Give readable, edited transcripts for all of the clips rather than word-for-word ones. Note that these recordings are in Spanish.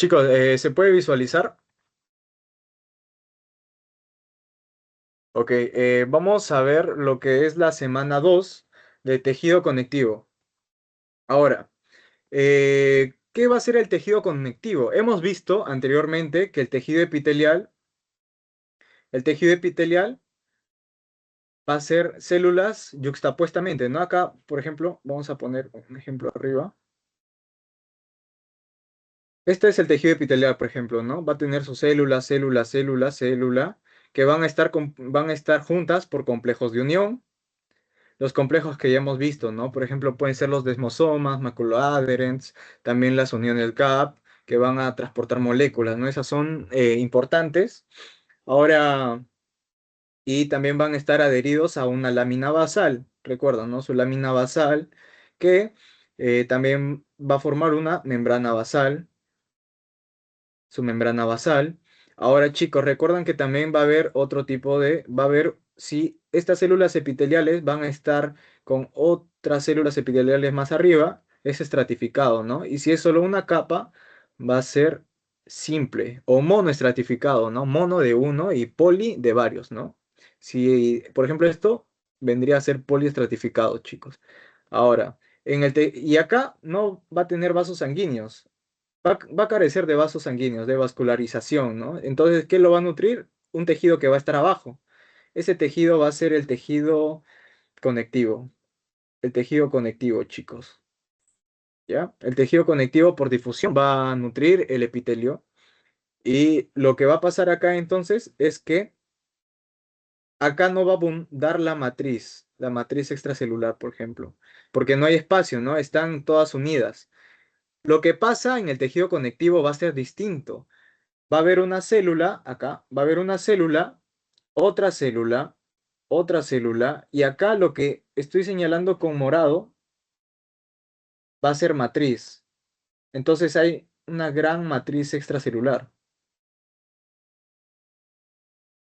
Chicos, ¿se puede visualizar? Ok, vamos a ver lo que es la semana 2 de tejido conectivo. Ahora, ¿qué va a ser el tejido conectivo? Hemos visto anteriormente que el tejido epitelial va a ser células yuxtapuestamente, ¿no? Acá, por ejemplo, vamos a poner un ejemplo arriba. Este es el tejido epitelial, por ejemplo, ¿no? Va a tener sus células, célula, célula, célula, que van a estar juntas por complejos de unión. Los complejos que ya hemos visto, ¿no? Por ejemplo, pueden ser los desmosomas, maculoadherents, también las uniones CAP, que van a transportar moléculas, ¿no? Esas son importantes. Ahora, y también van a estar adheridos a una lámina basal, recuerdan, ¿no? Su lámina basal, que también va a formar una membrana basal, su membrana basal. Ahora, chicos, recuerdan que también va a haber, si estas células epiteliales van a estar con otras células epiteliales más arriba, es estratificado, ¿no? Y si es solo una capa, va a ser simple o monoestratificado, ¿no? Mono de uno y poli de varios, ¿no? Si, por ejemplo, esto vendría a ser poliestratificado, chicos. Ahora, y acá no va a tener vasos sanguíneos. Va a carecer de vasos sanguíneos, de vascularización, ¿no? Entonces, ¿qué lo va a nutrir? Un tejido que va a estar abajo. Ese tejido va a ser el tejido conectivo. El tejido conectivo, chicos. ¿Ya? El tejido conectivo por difusión va a nutrir el epitelio. Y lo que va a pasar acá entonces es que acá no va a abundar la matriz extracelular, por ejemplo, porque no hay espacio, ¿no? Están todas unidas. Lo que pasa en el tejido conectivo va a ser distinto. Va a haber una célula, acá, va a haber una célula, otra célula, otra célula, y acá lo que estoy señalando con morado va a ser matriz. Entonces hay una gran matriz extracelular,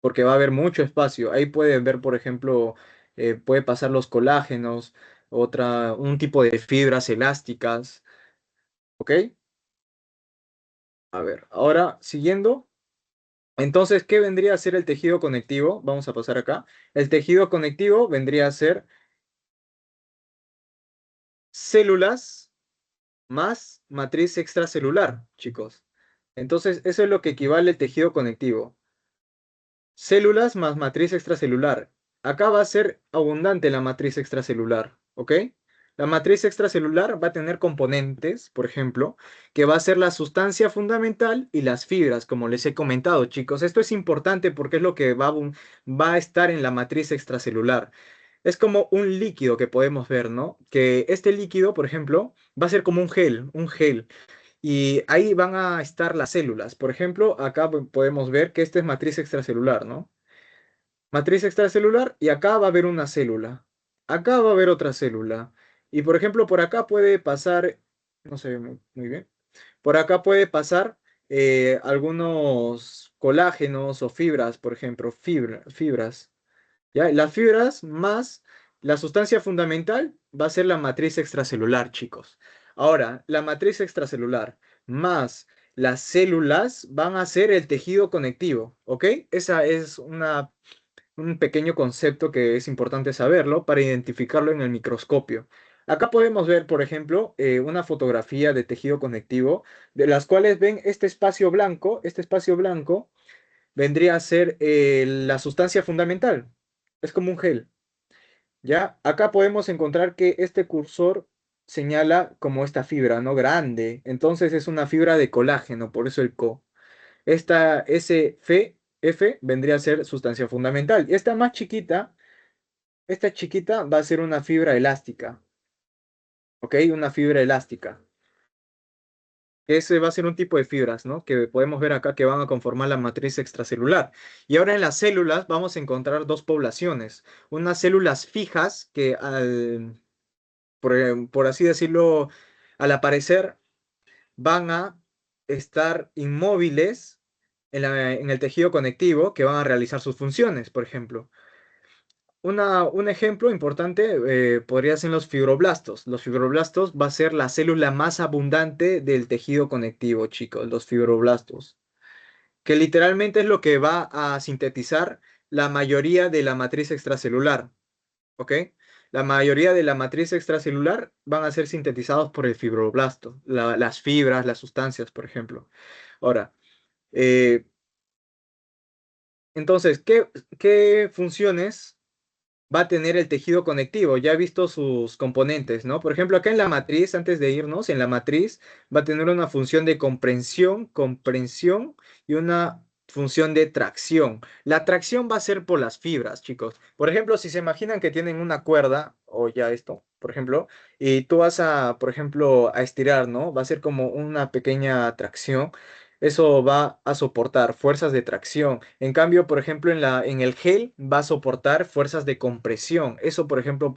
porque va a haber mucho espacio. Ahí pueden ver, por ejemplo, puede pasar los colágenos, un tipo de fibras elásticas, ¿ok? A ver, ahora siguiendo. Entonces, ¿qué vendría a ser el tejido conectivo? Vamos a pasar acá. El tejido conectivo vendría a ser células más matriz extracelular, chicos. Entonces, eso es lo que equivale al tejido conectivo. Células más matriz extracelular. Acá va a ser abundante la matriz extracelular, ¿ok? La matriz extracelular va a tener componentes, por ejemplo, que va a ser la sustancia fundamental y las fibras, como les he comentado, chicos. Esto es importante porque es lo que va a estar en la matriz extracelular. Es como un líquido que podemos ver, ¿no? Que este líquido, por ejemplo, va a ser como un gel. Y ahí van a estar las células. Por ejemplo, acá podemos ver que esta es matriz extracelular, ¿no? Matriz extracelular y acá va a haber una célula. Acá va a haber otra célula. Y por ejemplo, por acá puede pasar, no se ve muy bien, por acá puede pasar algunos colágenos o fibras, por ejemplo, fibras. ¿Ya? Las fibras más la sustancia fundamental va a ser la matriz extracelular, chicos. Ahora, la matriz extracelular más las células van a ser el tejido conectivo, ¿ok? Esa es un pequeño concepto que es importante saberlo para identificarlo en el microscopio. Acá podemos ver, por ejemplo, una fotografía de tejido conectivo, de las cuales ven este espacio blanco vendría a ser la sustancia fundamental. Es como un gel, ¿ya? Acá podemos encontrar que este cursor señala como esta fibra, ¿no? Grande. Entonces es una fibra de colágeno, por eso el co. Esta SF vendría a ser sustancia fundamental. Y esta chiquita va a ser una fibra elástica, ¿ok? Una fibra elástica. Ese va a ser un tipo de fibras, ¿no? Que podemos ver acá que van a conformar la matriz extracelular. Y ahora en las células vamos a encontrar dos poblaciones. Unas células fijas que por así decirlo, al aparecer van a estar inmóviles en el tejido conectivo que van a realizar sus funciones, por ejemplo. Un ejemplo importante podría ser los fibroblastos. Los fibroblastos va a ser la célula más abundante del tejido conectivo, chicos, los fibroblastos, que literalmente es lo que va a sintetizar la mayoría de la matriz extracelular, ¿ok? La mayoría de la matriz extracelular van a ser sintetizados por el fibroblasto, las fibras, las sustancias, por ejemplo. Ahora, eh, entonces, ¿qué funciones va a tener el tejido conectivo? Ya he visto sus componentes, ¿no? Por ejemplo, acá en la matriz, antes de irnos, en la matriz va a tener una función de comprensión y una función de tracción. La tracción va a ser por las fibras, chicos. Por ejemplo, si se imaginan que tienen una cuerda, o ya esto, por ejemplo, y tú vas a, por ejemplo, a estirar, ¿no? Va a ser como una pequeña tracción. Eso va a soportar fuerzas de tracción. En cambio, por ejemplo, en el gel va a soportar fuerzas de compresión. Eso, por ejemplo,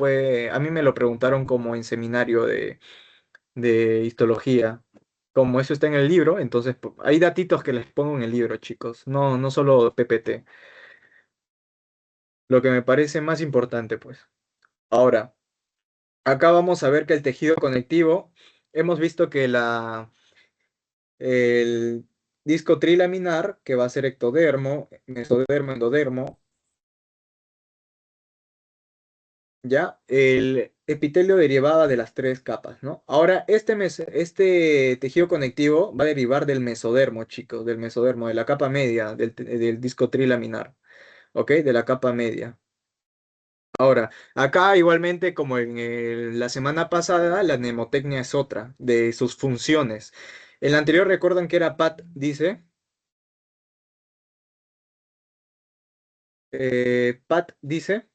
a mí me lo preguntaron como en seminario de histología. Como eso está en el libro, entonces hay datitos que les pongo en el libro, chicos. No, no solo PPT. Lo que me parece más importante, pues. Ahora, acá vamos a ver que el tejido conectivo, hemos visto que el disco trilaminar, que va a ser ectodermo, mesodermo, endodermo, ya, el epitelio derivaba de las tres capas, ¿no? Ahora, este tejido conectivo va a derivar del mesodermo, chicos, del mesodermo, de la capa media del disco trilaminar, ¿ok? De la capa media. Ahora, acá igualmente, como en la semana pasada, la mnemotecnia es otra de sus funciones. En la anterior recuerdan que era PAT, dice. PAT dice,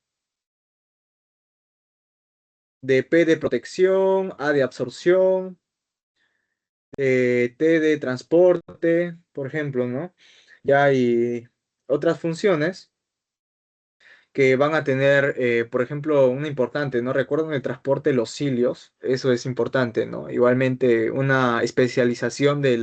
de P de protección, A de absorción, T de transporte, por ejemplo, ¿no? Ya hay otras funciones que van a tener, por ejemplo, una importante, ¿no? Recuerden el transporte de los cilios, eso es importante, ¿no? Igualmente una especialización del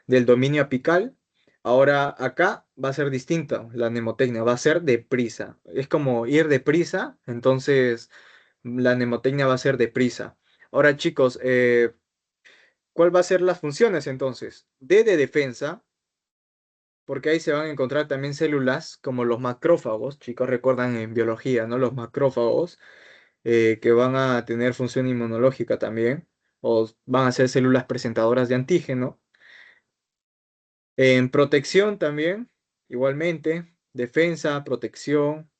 dominio apical. Ahora acá va a ser distinto la mnemotecnia, va a ser deprisa. Es como ir deprisa, entonces la mnemotecnia va a ser deprisa. Ahora, chicos, ¿cuál va a ser las funciones entonces? D de defensa, porque ahí se van a encontrar también células como los macrófagos, chicos, recuerdan en biología, ¿no? Los macrófagos que van a tener función inmunológica también, o van a ser células presentadoras de antígeno. En protección también, igualmente, defensa, protección,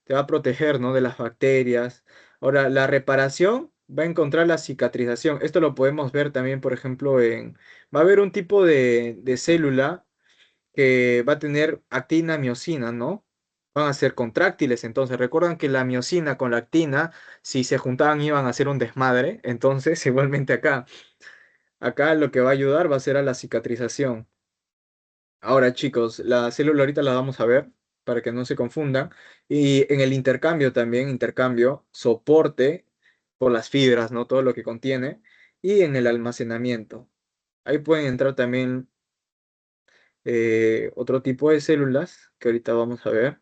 te va a proteger, ¿no? De las bacterias. Ahora, la reparación va a encontrar la cicatrización. Esto lo podemos ver también, por ejemplo, va a haber un tipo de célula que va a tener actina, miocina, ¿no? Van a ser contráctiles, entonces recuerdan que la miocina con la actina, si se juntaban iban a hacer un desmadre, entonces igualmente acá lo que va a ayudar va a ser a la cicatrización. Ahora, chicos, la célula ahorita la vamos a ver para que no se confundan. Y en el intercambio también, intercambio, soporte por las fibras, ¿no? Todo lo que contiene. Y en el almacenamiento. Ahí pueden entrar también otro tipo de células que ahorita vamos a ver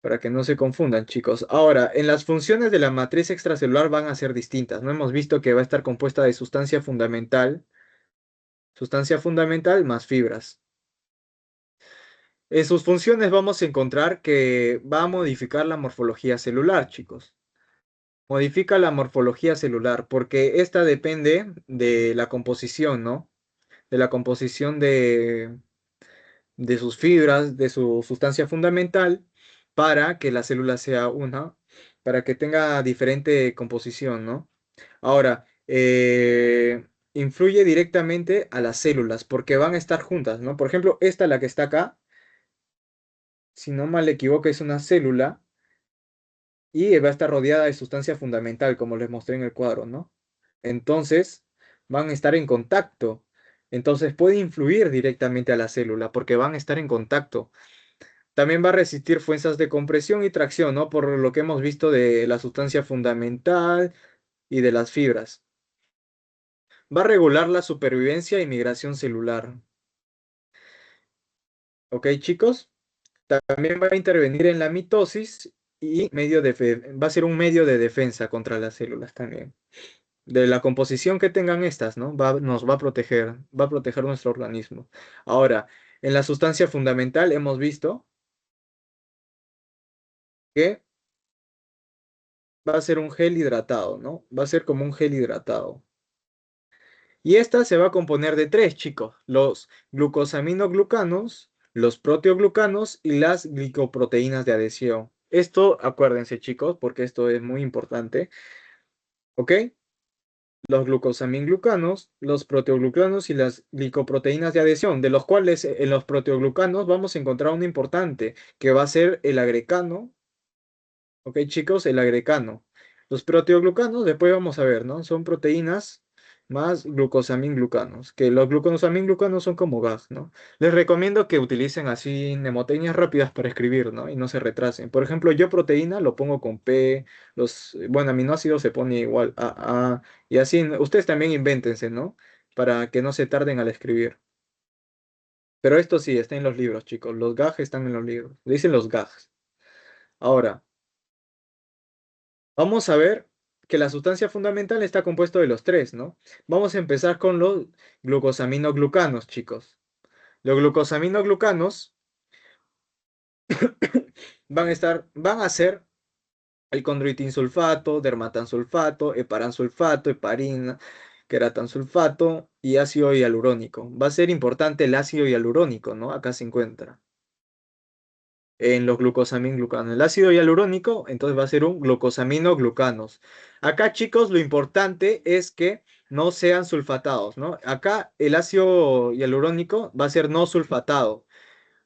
para que no se confundan, chicos. Ahora, en las funciones de la matriz extracelular van a ser distintas. No hemos visto que va a estar compuesta de sustancia fundamental más fibras. En sus funciones vamos a encontrar que va a modificar la morfología celular, chicos. Modifica la morfología celular porque esta depende de la composición, ¿no? De la composición de sus fibras, de su sustancia fundamental, para que la célula sea una, para que tenga diferente composición, ¿no? Ahora, influye directamente a las células porque van a estar juntas, ¿no? Por ejemplo, esta, la que está acá, si no mal equivoco, es una célula y va a estar rodeada de sustancia fundamental, como les mostré en el cuadro, ¿no? Entonces, van a estar en contacto. Entonces, puede influir directamente a la célula porque van a estar en contacto. También va a resistir fuerzas de compresión y tracción, ¿no? Por lo que hemos visto de la sustancia fundamental y de las fibras. Va a regular la supervivencia y migración celular. ¿Ok, chicos? También va a intervenir en la mitosis y va a ser un medio de defensa contra las células también. De la composición que tengan estas, ¿no? Nos va a proteger nuestro organismo. Ahora, en la sustancia fundamental hemos visto que va a ser un gel hidratado, ¿no? Va a ser como un gel hidratado. Y esta se va a componer de tres, chicos: los glucosaminoglucanos, los proteoglucanos y las glicoproteínas de adhesión. Esto, acuérdense, chicos, porque esto es muy importante, ¿ok? Los glucosaminglucanos, los proteoglucanos y las glicoproteínas de adhesión, de los cuales en los proteoglucanos vamos a encontrar uno importante, que va a ser el agrecano. Ok, chicos, el agrecano. Los proteoglucanos, después vamos a ver, ¿no? Son proteínas más glucosaminglucanos, que los glucosaminglucanos son como gas, ¿no? Les recomiendo que utilicen así mnemotecnias rápidas para escribir, ¿no? Y no se retrasen. Por ejemplo, yo proteína lo pongo con P, bueno, aminoácidos se pone igual a, y así, ustedes también invéntense, ¿no? Para que no se tarden al escribir. Pero esto sí, está en los libros, chicos. Los gags están en los libros. Dicen los gags. Ahora. Vamos a ver que la sustancia fundamental está compuesto de los tres, ¿no? Vamos a empezar con los glucosaminoglucanos, chicos. Los glucosaminoglucanos van a ser el condroitinsulfato, dermatansulfato, heparansulfato, heparina, queratansulfato y ácido hialurónico. Va a ser importante el ácido hialurónico, ¿no? Acá se encuentra en los glucosaminglucanos. El ácido hialurónico, entonces va a ser un glucosaminoglucanos. Acá, chicos, lo importante es que no sean sulfatados, ¿no? Acá el ácido hialurónico va a ser no sulfatado.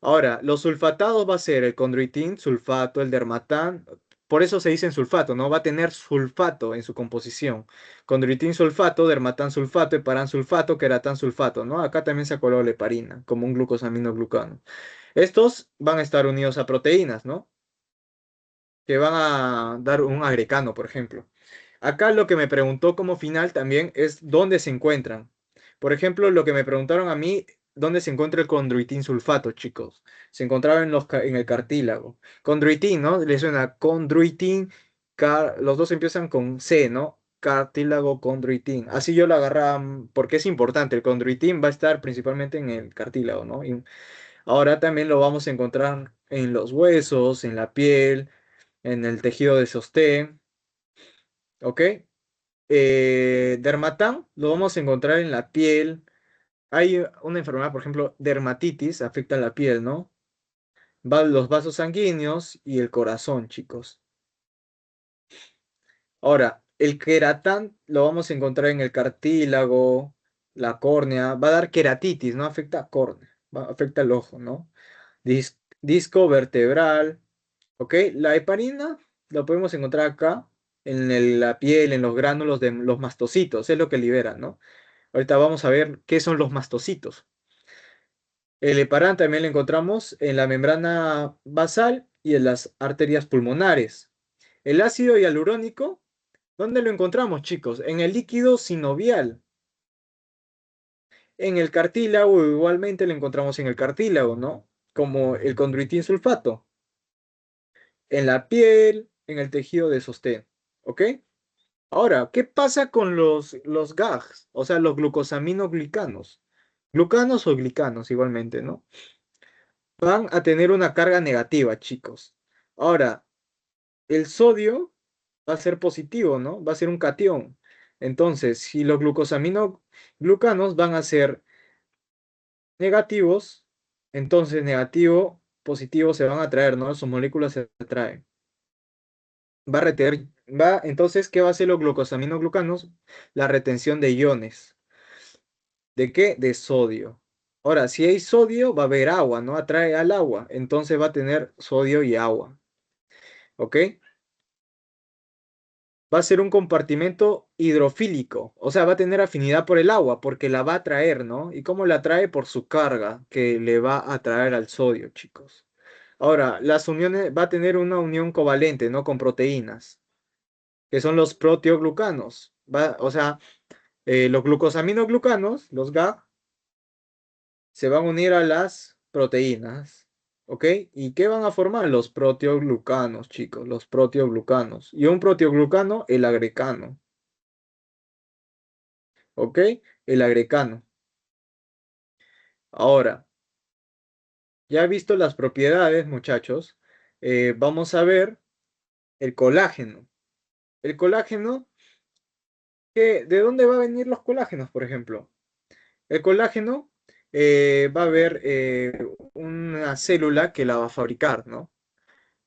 Ahora, los sulfatados va a ser el condroitin, sulfato, el dermatán. Por eso se dice sulfato, ¿no? Va a tener sulfato en su composición. Condroitin sulfato, dermatán sulfato, heparán sulfato, queratán sulfato, ¿no? Acá también se coló la heparina, como un glucosaminoglucano. Estos van a estar unidos a proteínas, ¿no? Que van a dar un agrecano, por ejemplo. Acá lo que me preguntó como final también es dónde se encuentran. Por ejemplo, lo que me preguntaron a mí, dónde se encuentra el condroitin sulfato, chicos. Se encontraba en el cartílago. Condroitin, ¿no? Le suena condroitin, los dos empiezan con C, ¿no? Cartílago, condroitin. Así yo lo agarraba porque es importante. El condroitin va a estar principalmente en el cartílago, ¿no? Ahora también lo vamos a encontrar en los huesos, en la piel, en el tejido de sostén, ¿ok? Dermatán lo vamos a encontrar en la piel. Hay una enfermedad, por ejemplo, dermatitis, afecta la piel, ¿no? Los vasos sanguíneos y el corazón, chicos. Ahora, el queratán lo vamos a encontrar en el cartílago, la córnea. Va a dar queratitis, ¿no? Afecta córnea, afecta el ojo, ¿no? Disco vertebral. ¿Ok? La heparina la podemos encontrar acá, en la piel, en los gránulos de los mastocitos, es lo que libera, ¿no? Ahorita vamos a ver qué son los mastocitos. El heparán también lo encontramos en la membrana basal y en las arterias pulmonares. El ácido hialurónico, ¿dónde lo encontramos, chicos? En el líquido sinovial. En el cartílago, igualmente lo encontramos en el cartílago, ¿no? Como el condroitin sulfato. En la piel, en el tejido de sostén. ¿Ok? Ahora, ¿qué pasa con los GAGs? O sea, los glucosaminoglicanos. Glucanos o glicanos igualmente, ¿no? Van a tener una carga negativa, chicos. Ahora, el sodio va a ser positivo, ¿no? Va a ser un catión. Entonces, si los glucosaminoglucanos van a ser negativos, entonces negativo, positivo se van a atraer, ¿no? Sus moléculas se atraen. Va a retener, entonces, ¿qué va a hacer los glucosaminoglucanos? La retención de iones. ¿De qué? De sodio. Ahora, si hay sodio, va a haber agua, ¿no? Atrae al agua, entonces va a tener sodio y agua, ¿ok? Va a ser un compartimento hidrofílico, o sea, va a tener afinidad por el agua, porque la va a atraer, ¿no? ¿Y cómo la atrae? Por su carga, que le va a atraer al sodio, chicos. Ahora, las uniones, va a tener una unión covalente, ¿no? Con proteínas, que son los proteoglucanos. O sea, los glucosaminoglucanos, los GA, se van a unir a las proteínas. ¿Ok? ¿Y qué van a formar? Los proteoglucanos, chicos, los proteoglucanos. Y un proteoglucano, el agrecano. ¿Ok? El agrecano. Ahora, ya he visto las propiedades, muchachos. Vamos a ver el colágeno. El colágeno, ¿de dónde va a venir los colágenos, por ejemplo? El colágeno va a haber una célula que la va a fabricar, ¿no?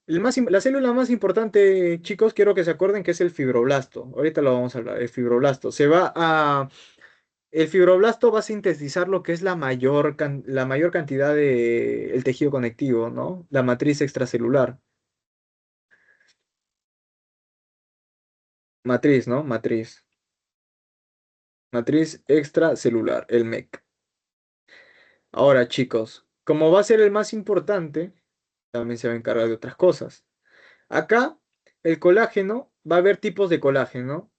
La célula más importante, chicos, quiero que se acuerden que es el fibroblasto. Ahorita lo vamos a hablar, el fibroblasto. El fibroblasto va a sintetizar lo que es la mayor cantidad de el tejido conectivo, ¿no? La matriz extracelular. Matriz, ¿no? Matriz. Matriz extracelular, el MEC. Ahora, chicos, como va a ser el más importante, también se va a encargar de otras cosas. Acá, el colágeno, va a haber tipos de colágeno,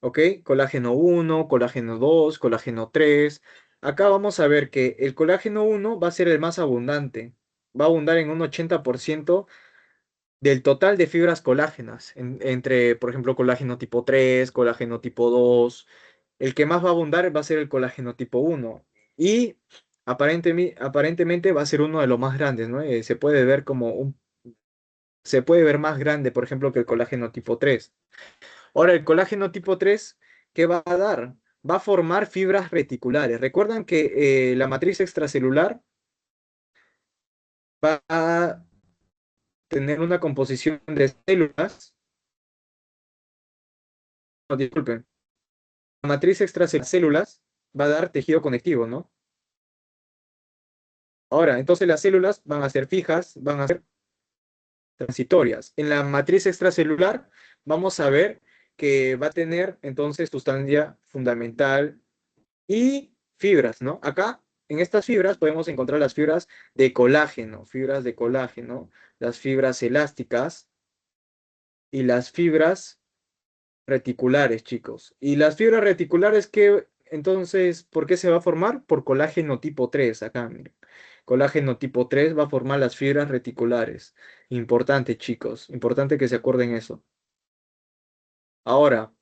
¿ok? Colágeno 1, colágeno 2, colágeno 3. Acá vamos a ver que el colágeno 1 va a ser el más abundante. Va a abundar en un 80% del total de fibras colágenas, entre, por ejemplo, colágeno tipo 3, colágeno tipo 2. El que más va a abundar va a ser el colágeno tipo 1. Y aparentemente va a ser uno de los más grandes, ¿no? Se puede ver más grande, por ejemplo, que el colágeno tipo 3. Ahora, el colágeno tipo 3, ¿qué va a dar? Va a formar fibras reticulares. Recuerdan que la matriz extracelular va a tener una composición de células. No, disculpen. La matriz extracelular células va a dar tejido conectivo, ¿no? Ahora, entonces las células van a ser fijas, van a ser transitorias. En la matriz extracelular vamos a ver que va a tener entonces sustancia fundamental y fibras, ¿no? Acá, en estas fibras podemos encontrar las fibras de colágeno, las fibras elásticas y las fibras reticulares, chicos. Y las fibras reticulares entonces, ¿por qué se va a formar? Por colágeno tipo 3, acá, miren. Colágeno tipo 3 va a formar las fibras reticulares. Importante, chicos, importante que se acuerden eso. Ahora,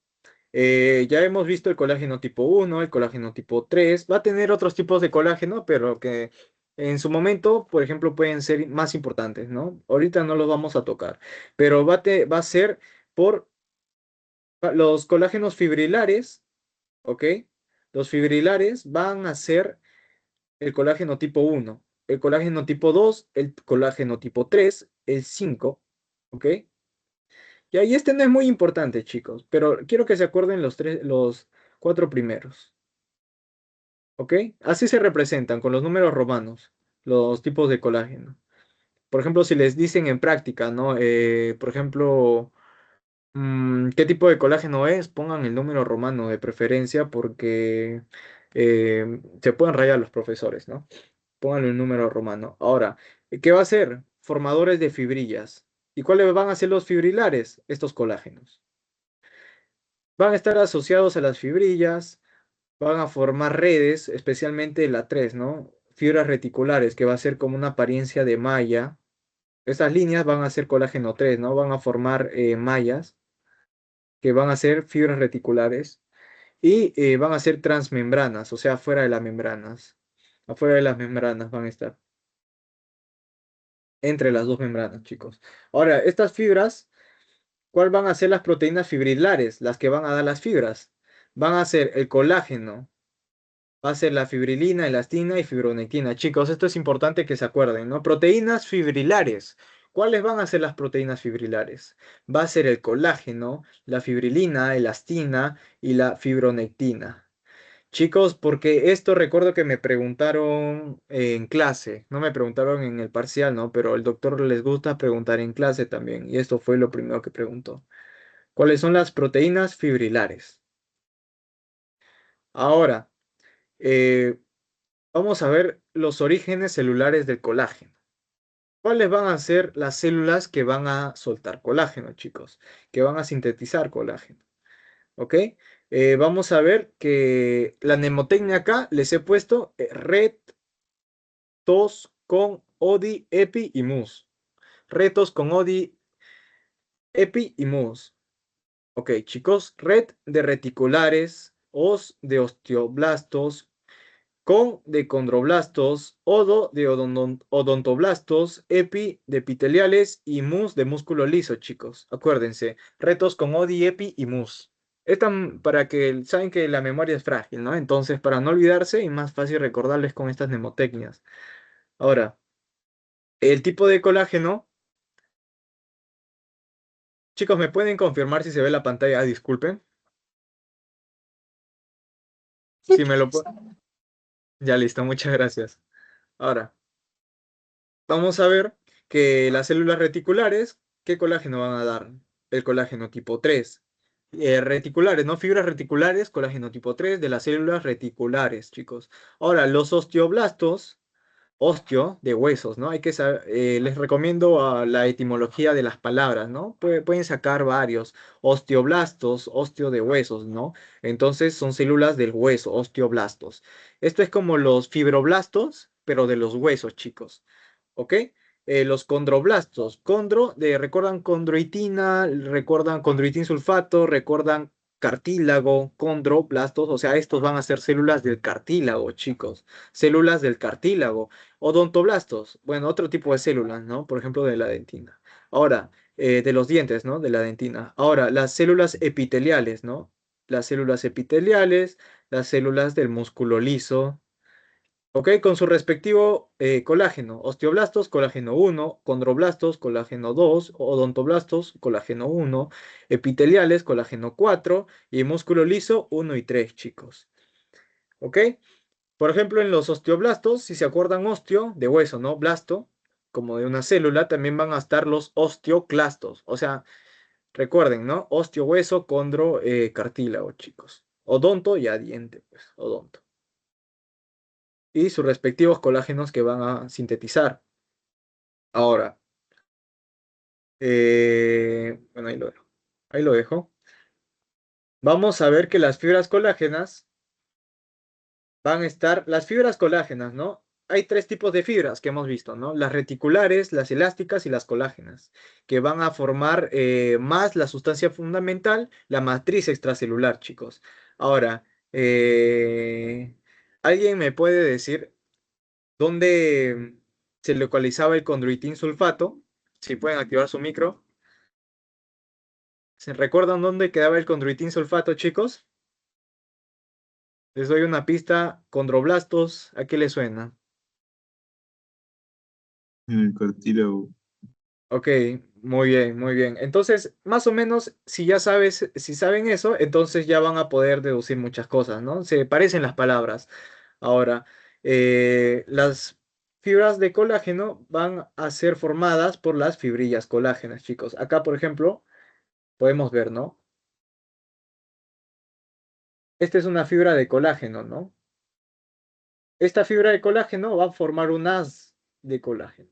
ya hemos visto el colágeno tipo 1, el colágeno tipo 3. Va a tener otros tipos de colágeno, pero que en su momento, por ejemplo, pueden ser más importantes, ¿no? Ahorita no los vamos a tocar, pero va a ser por los colágenos fibrilares, ¿ok? Los fibrilares van a ser el colágeno tipo 1, el colágeno tipo 2, el colágeno tipo 3, el 5, ¿ok? Y este no es muy importante, chicos, pero quiero que se acuerden los cuatro primeros. ¿Ok? Así se representan con los números romanos, los tipos de colágeno. Por ejemplo, si les dicen en práctica, ¿no? Por ejemplo, ¿qué tipo de colágeno es? Pongan el número romano de preferencia porque se pueden rayar los profesores, ¿no? Pónganle un número romano. Ahora, ¿qué va a ser? Formadores de fibrillas. ¿Y cuáles van a ser los fibrilares? Estos colágenos. Van a estar asociados a las fibrillas, van a formar redes, especialmente la 3, ¿no? Fibras reticulares, que va a ser como una apariencia de malla. Estas líneas van a ser colágeno 3, ¿no? Van a formar mallas, que van a ser fibras reticulares, y van a ser transmembranas, o sea, afuera de las membranas. Afuera de las membranas van a estar, entre las dos membranas, chicos. Ahora, estas fibras, ¿cuál van a ser las proteínas fibrilares? Las que van a dar las fibras. Van a ser el colágeno, va a ser la fibrilina, elastina y fibronectina. Chicos, esto es importante que se acuerden, ¿no? Proteínas fibrilares. ¿Cuáles van a ser las proteínas fibrilares? Va a ser el colágeno, la fibrilina, elastina y la fibronectina. Chicos, porque esto recuerdo que me preguntaron en clase, no me preguntaron en el parcial, ¿no? Pero el doctor les gusta preguntar en clase también, y esto fue lo primero que preguntó. ¿Cuáles son las proteínas fibrilares? Ahora, eh, vamos a ver los orígenes celulares del colágeno. ¿Cuáles van a ser las células que van a soltar colágeno, chicos? Que van a sintetizar colágeno. ¿Ok? Vamos a ver que la mnemotecnia acá les he puedo ODI, EPI y MUS. Retos con ODI, EPI y MUS. Ok, chicos, red de reticulares, OS de osteoblastos, con de condroblastos, odo de odontoblastos, epi de epiteliales y mus de músculo liso, chicos. Acuérdense, retos con ODI, EPI y mus. Para que saben que la memoria es frágil, ¿no? Entonces, para no olvidarse y más fácil recordarles con estas mnemotecnias. Ahora, el tipo de colágeno. Chicos, ¿me pueden confirmar si se ve la pantalla? Ah, disculpen. Si me lo Ya listo, muchas gracias. Ahora, vamos a ver que las células reticulares, ¿qué colágeno van a dar? El colágeno tipo 3. Reticulares, ¿no? Fibras reticulares, colágeno tipo 3 de las células reticulares, chicos. Ahora, los osteoblastos, osteo de huesos, ¿no? Hay que saber, les recomiendo la etimología de las palabras, ¿no? Pueden sacar varios. Osteoblastos, osteo de huesos, ¿no? Entonces son células del hueso, osteoblastos. Esto es como los fibroblastos, pero de los huesos, chicos. ¿Ok? Los condroblastos. Recuerdan condroitina, recuerdan condroitin sulfato, recuerdan cartílago, condroblastos, o sea, estos van a ser células del cartílago, chicos. Células del cartílago. Odontoblastos, bueno, otro tipo de células, ¿no? Por ejemplo, de la dentina. Ahora, de los dientes, ¿no? De la dentina. Ahora, las células epiteliales, ¿no? Las células epiteliales, las células del músculo liso, ¿ok? Con su respectivo colágeno. Osteoblastos, colágeno 1, condroblastos, colágeno 2, odontoblastos, colágeno 1, epiteliales, colágeno 4 y músculo liso 1 y 3, chicos. ¿Ok? Por ejemplo, en los osteoblastos, si se acuerdan osteo, de hueso, ¿no? Blasto, como de una célula, también van a estar los osteoclastos. O sea, recuerden, ¿no? Osteo, hueso, condro, cartílago, chicos. Odonto, ya diente, pues, odonto. Y sus respectivos colágenos que van a sintetizar. Ahora, bueno, ahí lo dejo. Ahí lo dejo. Vamos a ver que las fibras colágenas van a estar, las fibras colágenas, ¿no? Hay tres tipos de fibras que hemos visto, ¿no? Las reticulares, las elásticas y las colágenas, que van a formar más la sustancia fundamental, la matriz extracelular, chicos. Ahora, ¿alguien me puede decir dónde se localizaba el condroitin sulfato? Si pueden activar su micro. ¿Se recuerdan dónde quedaba el condroitin sulfato, chicos? Les doy una pista. Condroblastos, ¿a qué le suena? En el cartílago. Ok, muy bien, muy bien. Entonces, más o menos, si saben eso, entonces ya van a poder deducir muchas cosas, ¿no? Se parecen las palabras. Ahora, las fibras de colágeno van a ser formadas por las fibrillas colágenas, chicos. Acá, por ejemplo, podemos ver, ¿no? Esta es una fibra de colágeno, ¿no? Esta fibra de colágeno va a formar un haz de colágeno,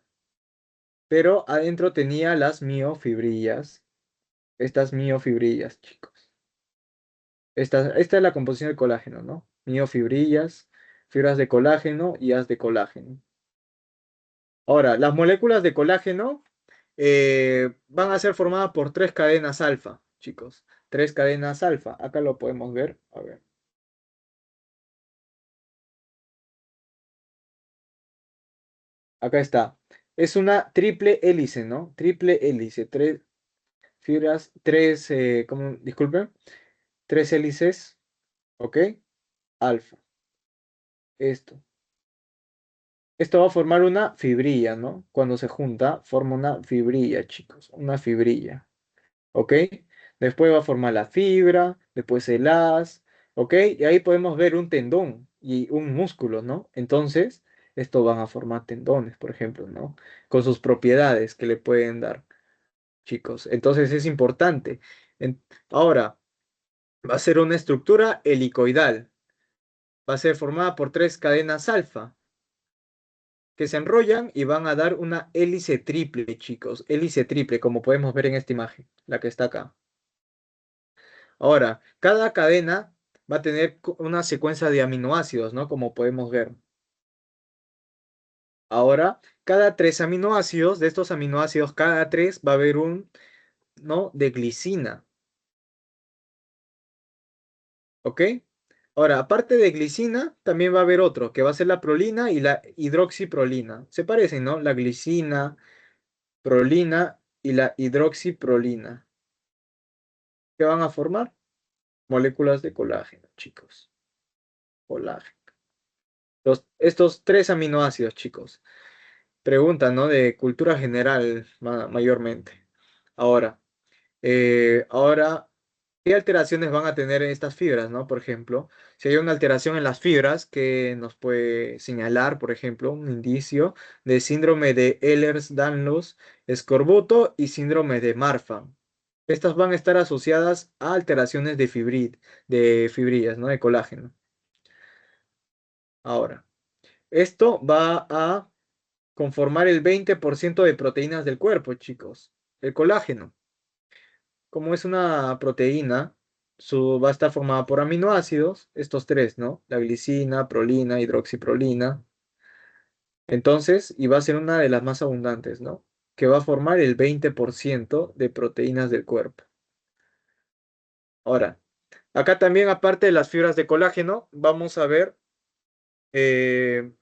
pero adentro tenía las miofibrillas, estas miofibrillas, chicos. Esta es la composición del colágeno, ¿no? Miofibrillas, fibras de colágeno y haz de colágeno. Ahora, las moléculas de colágeno van a ser formadas por tres cadenas alfa, chicos. Tres cadenas alfa. Acá lo podemos ver. A ver. Acá está. Es una triple hélice, ¿no? Triple hélice. Tres fibras, disculpen, tres hélices, ¿ok? Alfa. Esto. Esto va a formar una fibrilla, ¿no? Cuando se junta, forma una fibrilla, chicos. Una fibrilla, ¿ok? Después va a formar la fibra, después el haz, ¿ok? Y ahí podemos ver un tendón y un músculo, ¿no? Entonces, esto van a formar tendones, por ejemplo, ¿no? Con sus propiedades que le pueden dar, chicos. Entonces es importante. Ahora, va a ser una estructura helicoidal. Va a ser formada por tres cadenas alfa que se enrollan y van a dar una hélice triple, chicos. Hélice triple, como podemos ver en esta imagen, la que está acá. Ahora, cada cadena va a tener una secuencia de aminoácidos, ¿no? Como podemos ver. Ahora, cada 3 aminoácidos, de estos aminoácidos, cada 3 va a haber un, ¿no? De glicina, ¿ok? Ahora, aparte de glicina, también va a haber otro, que va a ser la prolina y la hidroxiprolina. Se parecen, ¿no? La glicina, prolina y la hidroxiprolina. ¿Qué van a formar? Moléculas de colágeno, chicos. Colágeno. Estos 3 aminoácidos, chicos. Pregunta, ¿no? De cultura general, mayormente. Ahora, ahora, ¿qué alteraciones van a tener estas fibras, ¿no? Por ejemplo, si hay una alteración en las fibras que nos puede señalar, por ejemplo, un indicio de síndrome de Ehlers-Danlos, escorbuto y síndrome de Marfan. Estas van a estar asociadas a alteraciones de fibrillas, ¿no? De colágeno. Ahora, esto va a conformar el 20% de proteínas del cuerpo, chicos. El colágeno, como es una proteína, va a estar formada por aminoácidos, estos tres, ¿no? La glicina, prolina, hidroxiprolina. Entonces, y va a ser una de las más abundantes, ¿no? Que va a formar el 20% de proteínas del cuerpo. Ahora, acá también, aparte de las fibras de colágeno, vamos a ver eh,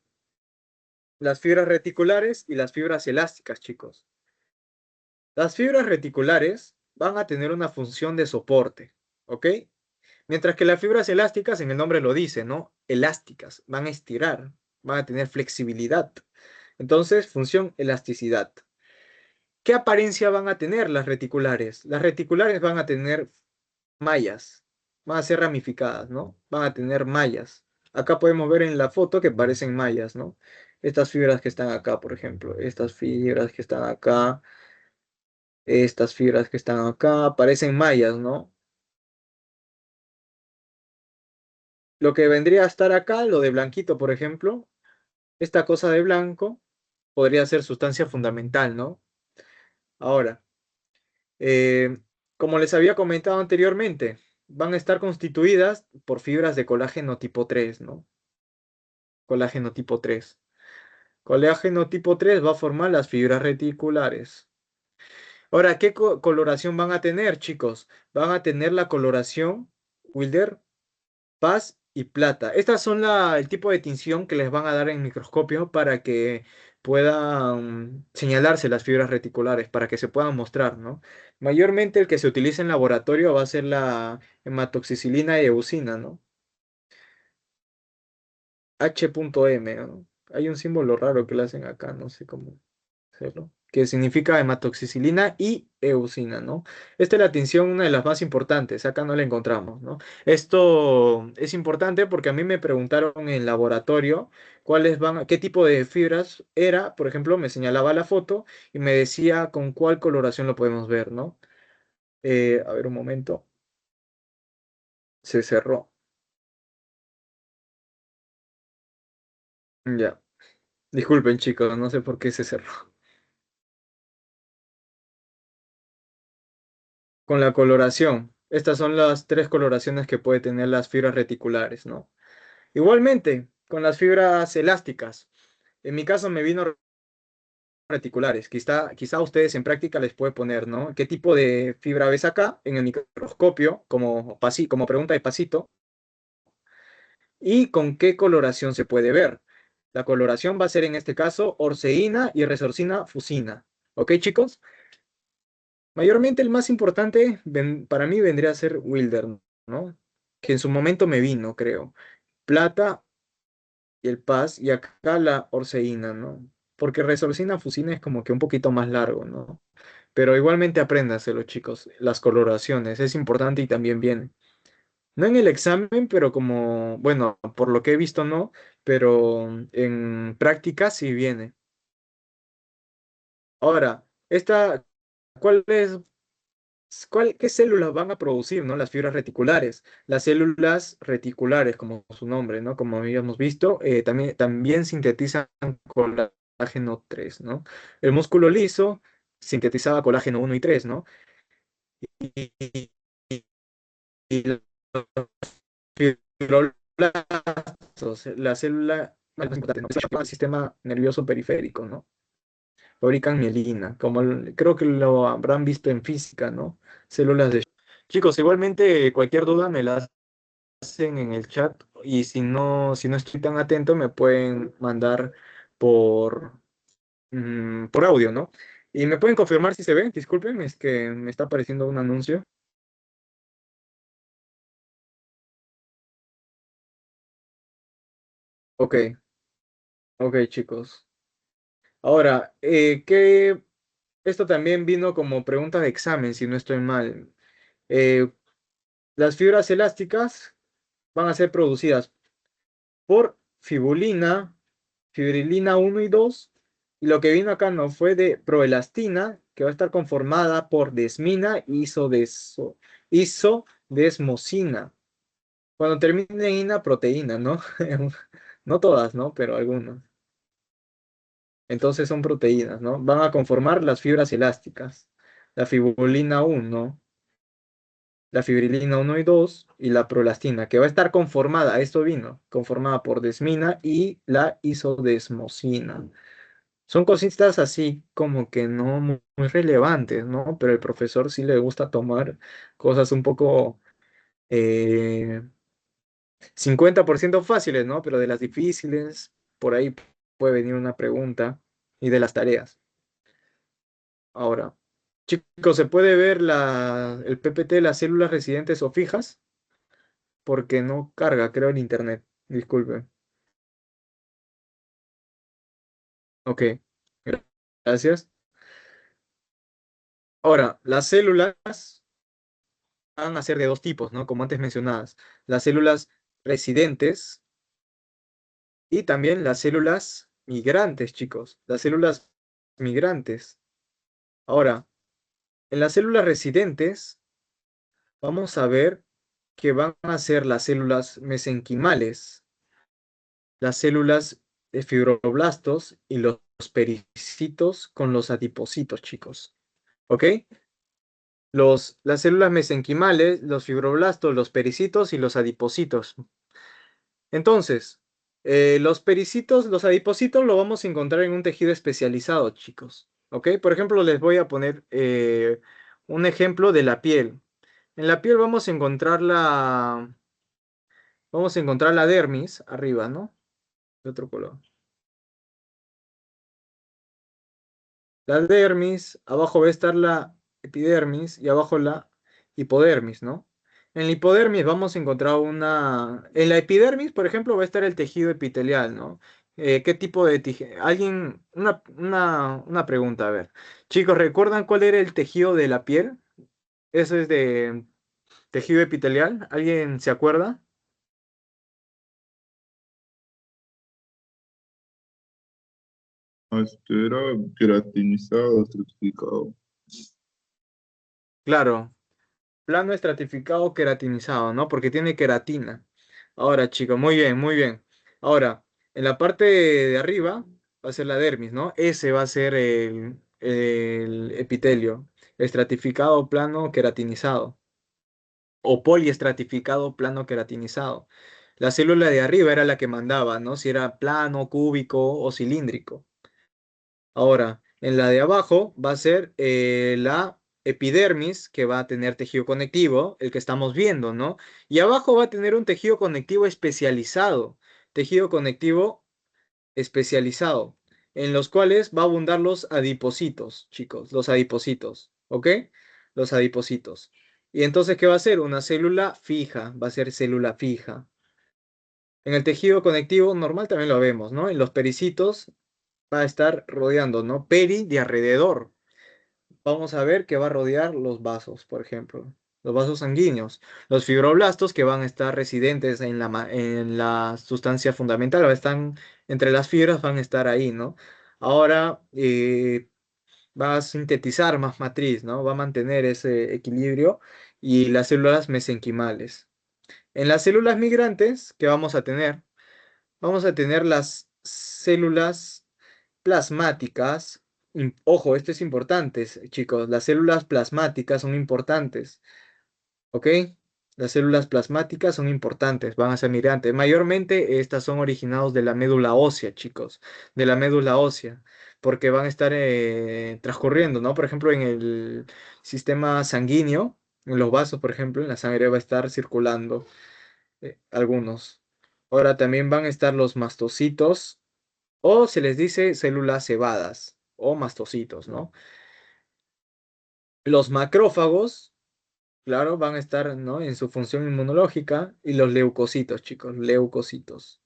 las fibras reticulares y las fibras elásticas, chicos. Las fibras reticulares van a tener una función de soporte, ¿ok? Mientras que las fibras elásticas, en el nombre lo dice, ¿no? Elásticas, van a estirar, van a tener flexibilidad. Entonces, función elasticidad. ¿Qué apariencia van a tener las reticulares? Las reticulares van a tener mallas, van a ser ramificadas, ¿no? Van a tener mallas. Acá podemos ver en la foto que parecen mallas, ¿no? Estas fibras que están acá, por ejemplo, estas fibras que están acá, estas fibras que están acá, parecen mallas, ¿no? Lo que vendría a estar acá, lo de blanquito, por ejemplo, esta cosa de blanco podría ser sustancia fundamental, ¿no? Ahora, eh, como les había comentado anteriormente, van a estar constituidas por fibras de colágeno tipo 3, ¿no? Colágeno tipo 3. Colágeno tipo 3 va a formar las fibras reticulares. Ahora, ¿qué coloración van a tener, chicos? Van a tener la coloración Wilder, paz y plata. Estas son el tipo de tinción que les van a dar en microscopio para que puedan señalarse las fibras reticulares, para que se puedan mostrar, ¿no? Mayormente el que se utiliza en laboratorio va a ser la hematoxicilina y eusina, ¿no? H.M, ¿no? Hay un símbolo raro que le hacen acá, no sé cómo hacerlo, que significa hematoxicilina y eosina, ¿no? Esta es la tinción, una de las más importantes, acá no la encontramos, ¿no? Esto es importante porque a mí me preguntaron en laboratorio qué tipo de fibras era, por ejemplo, me señalaba la foto y me decía con cuál coloración lo podemos ver, ¿no? A ver un momento, se cerró, ya, disculpen chicos, no sé por qué se cerró. Con la coloración, estas son las 3 coloraciones que puede tener las fibras reticulares, ¿no? Igualmente, con las fibras elásticas. En mi caso me vino reticulares. Quizá a ustedes en práctica les puede poner, ¿no? ¿Qué tipo de fibra ves acá en el microscopio como pregunta de pasito? ¿Y con qué coloración se puede ver? La coloración va a ser en este caso orceína y resorcina fusina. ¿Ok, chicos? Mayormente el más importante para mí vendría a ser Wilder, ¿no? Que en su momento me vino, creo. Plata y el Paz, y acá la Orceína, ¿no? Porque Resorcina Fusina es como que un poquito más largo, ¿no? Pero igualmente apréndaselo, chicos, las coloraciones, es importante y también viene. No en el examen, pero como, bueno, por lo que he visto, no, pero en práctica sí viene. Ahora, ¿cuál es, qué células van a producir, ¿no? Las fibras reticulares. Las células reticulares, como su nombre, ¿no? Como habíamos visto, también sintetizan colágeno 3, ¿no? El músculo liso sintetizaba colágeno 1 y 3, ¿no? Y, y- y los fibroblastos, la célula más importante, ¿no? Se llama sistema nervioso periférico, ¿no? Fabrican mielina, como creo que lo habrán visto en física, ¿no? Células de... Chicos, igualmente cualquier duda me la hacen en el chat y si no estoy tan atento me pueden mandar por, por audio, ¿no? Y me pueden confirmar si se ve, disculpen, es que me está apareciendo un anuncio. Ok, ok, chicos. Ahora, esto también vino como pregunta de examen, si no estoy mal. Eh, las fibras elásticas van a ser producidas por fibulina, fibrilina uno y 2. Y lo que vino acá no fue de proelastina, que va a estar conformada por desmina y isodesmosina. Cuando termine en ina, proteína, ¿no? No todas, ¿no? Pero algunas. Entonces son proteínas, ¿no? Van a conformar las fibras elásticas. La fibulina uno, la fibrilina uno y 2 y la prolastina, que va a estar conformada, esto vino, conformada por desmina y la isodesmosina. Son cositas así como que no muy relevantes, ¿no? Pero el profesor sí le gusta tomar cosas un poco 50% fáciles, ¿no? Pero de las difíciles, por ahí puede venir una pregunta y de las tareas. Ahora, chicos, ¿se puede ver el PPT de las células residentes o fijas? Porque no carga, creo, en internet. Disculpen. Ok, gracias. Ahora, las células van a ser de dos tipos, ¿no? Como antes mencionadas. Las células residentes y también las células migrantes, chicos. Las células migrantes. Ahora, en las células residentes, vamos a ver que van a ser las células mesenquimales, las células de fibroblastos y los pericitos con los adipocitos, chicos. ¿Ok? Las células mesenquimales, los fibroblastos, los pericitos y los adipocitos. Entonces, los adipocitos lo vamos a encontrar en un tejido especializado, chicos. ¿Ok? Por ejemplo, les voy a poner un ejemplo de la piel. En la piel vamos a encontrar la dermis arriba, ¿no? De otro color. La dermis, abajo va a estar la epidermis y abajo la hipodermis, ¿no? En la hipodermis vamos a encontrar En la epidermis, por ejemplo, va a estar el tejido epitelial, ¿no? ¿Qué tipo de tejido? Una pregunta, a ver. Chicos, ¿recuerdan cuál era el tejido de la piel? Eso es de tejido epitelial. ¿Alguien se acuerda? Este era queratinizado, estratificado. Claro, plano estratificado queratinizado, ¿no? Porque tiene queratina. Ahora, chicos, muy bien, muy bien. Ahora, en la parte de arriba va a ser la dermis, ¿no? Ese va a ser el epitelio, estratificado plano queratinizado o poliestratificado plano queratinizado. La célula de arriba era la que mandaba, ¿no? Si era plano, cúbico o cilíndrico. Ahora, en la de abajo va a ser la epidermis, que va a tener tejido conectivo, el que estamos viendo, ¿no? Y abajo va a tener un tejido conectivo especializado, tejido conectivo especializado, en los cuales va a abundar los adipocitos, chicos, los adipocitos, ¿ok? Los adipocitos. Y entonces, ¿qué va a ser? Una célula fija, va a ser célula fija. En el tejido conectivo normal también lo vemos, ¿no? En los pericitos va a estar rodeando, ¿no? Peri de alrededor. Vamos a ver que va a rodear los vasos, por ejemplo, los vasos sanguíneos. Los fibroblastos que van a estar residentes en la sustancia fundamental, están entre las fibras, van a estar ahí, ¿no? Ahora va a sintetizar más matriz, ¿no? Va a mantener ese equilibrio y las células mesenquimales. En las células migrantes, ¿qué vamos a tener? Vamos a tener las células plasmáticas. Ojo, esto es importante, chicos. Las células plasmáticas son importantes, ¿ok? Las células plasmáticas son importantes, van a ser migrantes. Mayormente estas son originados de la médula ósea, chicos, de la médula ósea, porque van a estar transcurriendo, ¿no? Por ejemplo, en el sistema sanguíneo, en los vasos, por ejemplo, en la sangre va a estar circulando algunos. Ahora también van a estar los mastocitos, o se les dice células cebadas, o mastocitos, ¿no? Los macrófagos. Claro, van a estar, ¿no? En su función inmunológica y los leucocitos, chicos, leucocitos.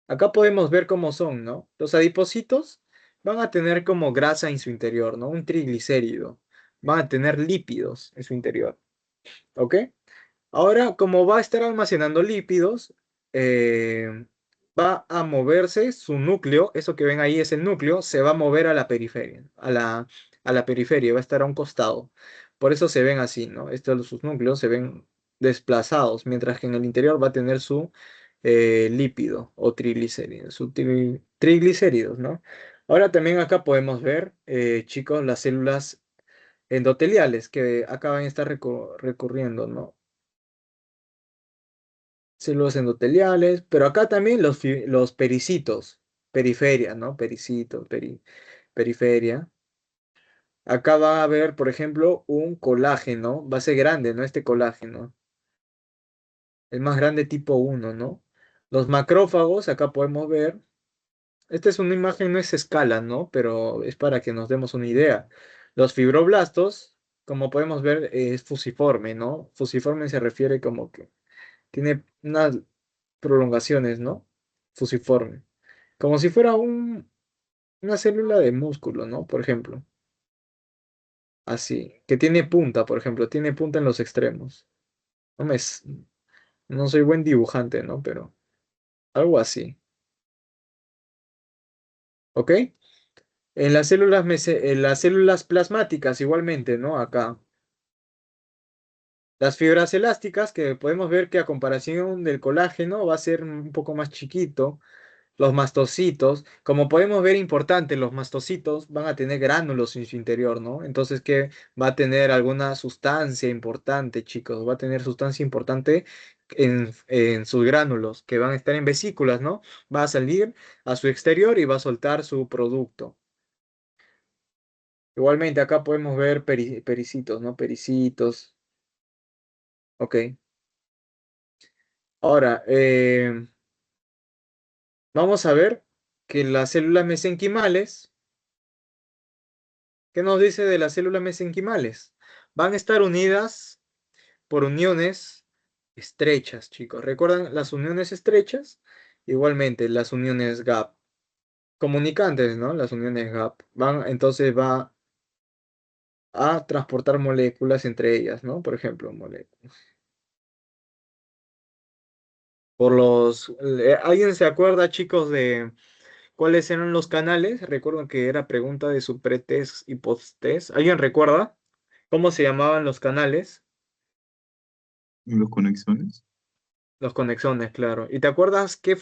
Acá podemos ver cómo son, ¿no? Los adipocitos van a tener como grasa en su interior, ¿no? Un triglicérido. Van a tener lípidos en su interior, ¿ok? Ahora, como va a estar almacenando lípidos, eh, va a moverse su núcleo, eso que ven ahí es el núcleo, se va a mover a la periferia, a la periferia, va a estar a un costado. Por eso se ven así, ¿no? Sus núcleos se ven desplazados, mientras que en el interior va a tener su lípido o triglicéridos, triglicéridos, ¿no? Ahora también acá podemos ver, chicos, las células endoteliales que acá van a estar recurriendo, ¿no? Células endoteliales, pero acá también los pericitos, periferia, ¿no? Pericitos, periferia. Acá va a haber, por ejemplo, un colágeno, va a ser grande, ¿no? Este colágeno, el más grande tipo 1, ¿no? Los macrófagos, acá podemos ver, esta es una imagen, no es escala, ¿no? Pero es para que nos demos una idea. Los fibroblastos, como podemos ver, es fusiforme, ¿no? Fusiforme se refiere como que tiene unas prolongaciones, ¿no? Fusiforme. Como si fuera una célula de músculo, ¿no? Por ejemplo. Así. Que tiene punta, por ejemplo. Tiene punta en los extremos. No me, s- no soy buen dibujante, ¿no? Pero algo así. ¿Ok? En las células plasmáticas igualmente, ¿no? Acá. Las fibras elásticas, que podemos ver que a comparación del colágeno va a ser un poco más chiquito. Los mastocitos, como podemos ver, importante, los mastocitos van a tener gránulos en su interior, ¿no? Entonces, que va a tener alguna sustancia importante, chicos, va a tener sustancia importante en sus gránulos, que van a estar en vesículas, ¿no? Va a salir a su exterior y va a soltar su producto. Igualmente, acá podemos ver pericitos, ¿no? Pericitos, ok. Ahora, vamos a ver que las células mesenquimales. ¿Qué nos dice de las células mesenquimales? Van a estar unidas por uniones estrechas, chicos. ¿Recuerdan las uniones estrechas? Igualmente, las uniones gap. Comunicantes, ¿no? Las uniones gap. Entonces va a transportar moléculas entre ellas, ¿no? Por ejemplo, moléculas. ¿Alguien se acuerda, chicos, de cuáles eran los canales? Recuerdo que era pregunta de su pretest y posttest. ¿Alguien recuerda cómo se llamaban los canales? Los conexiones. Los conexones, claro. ¿Y te acuerdas qué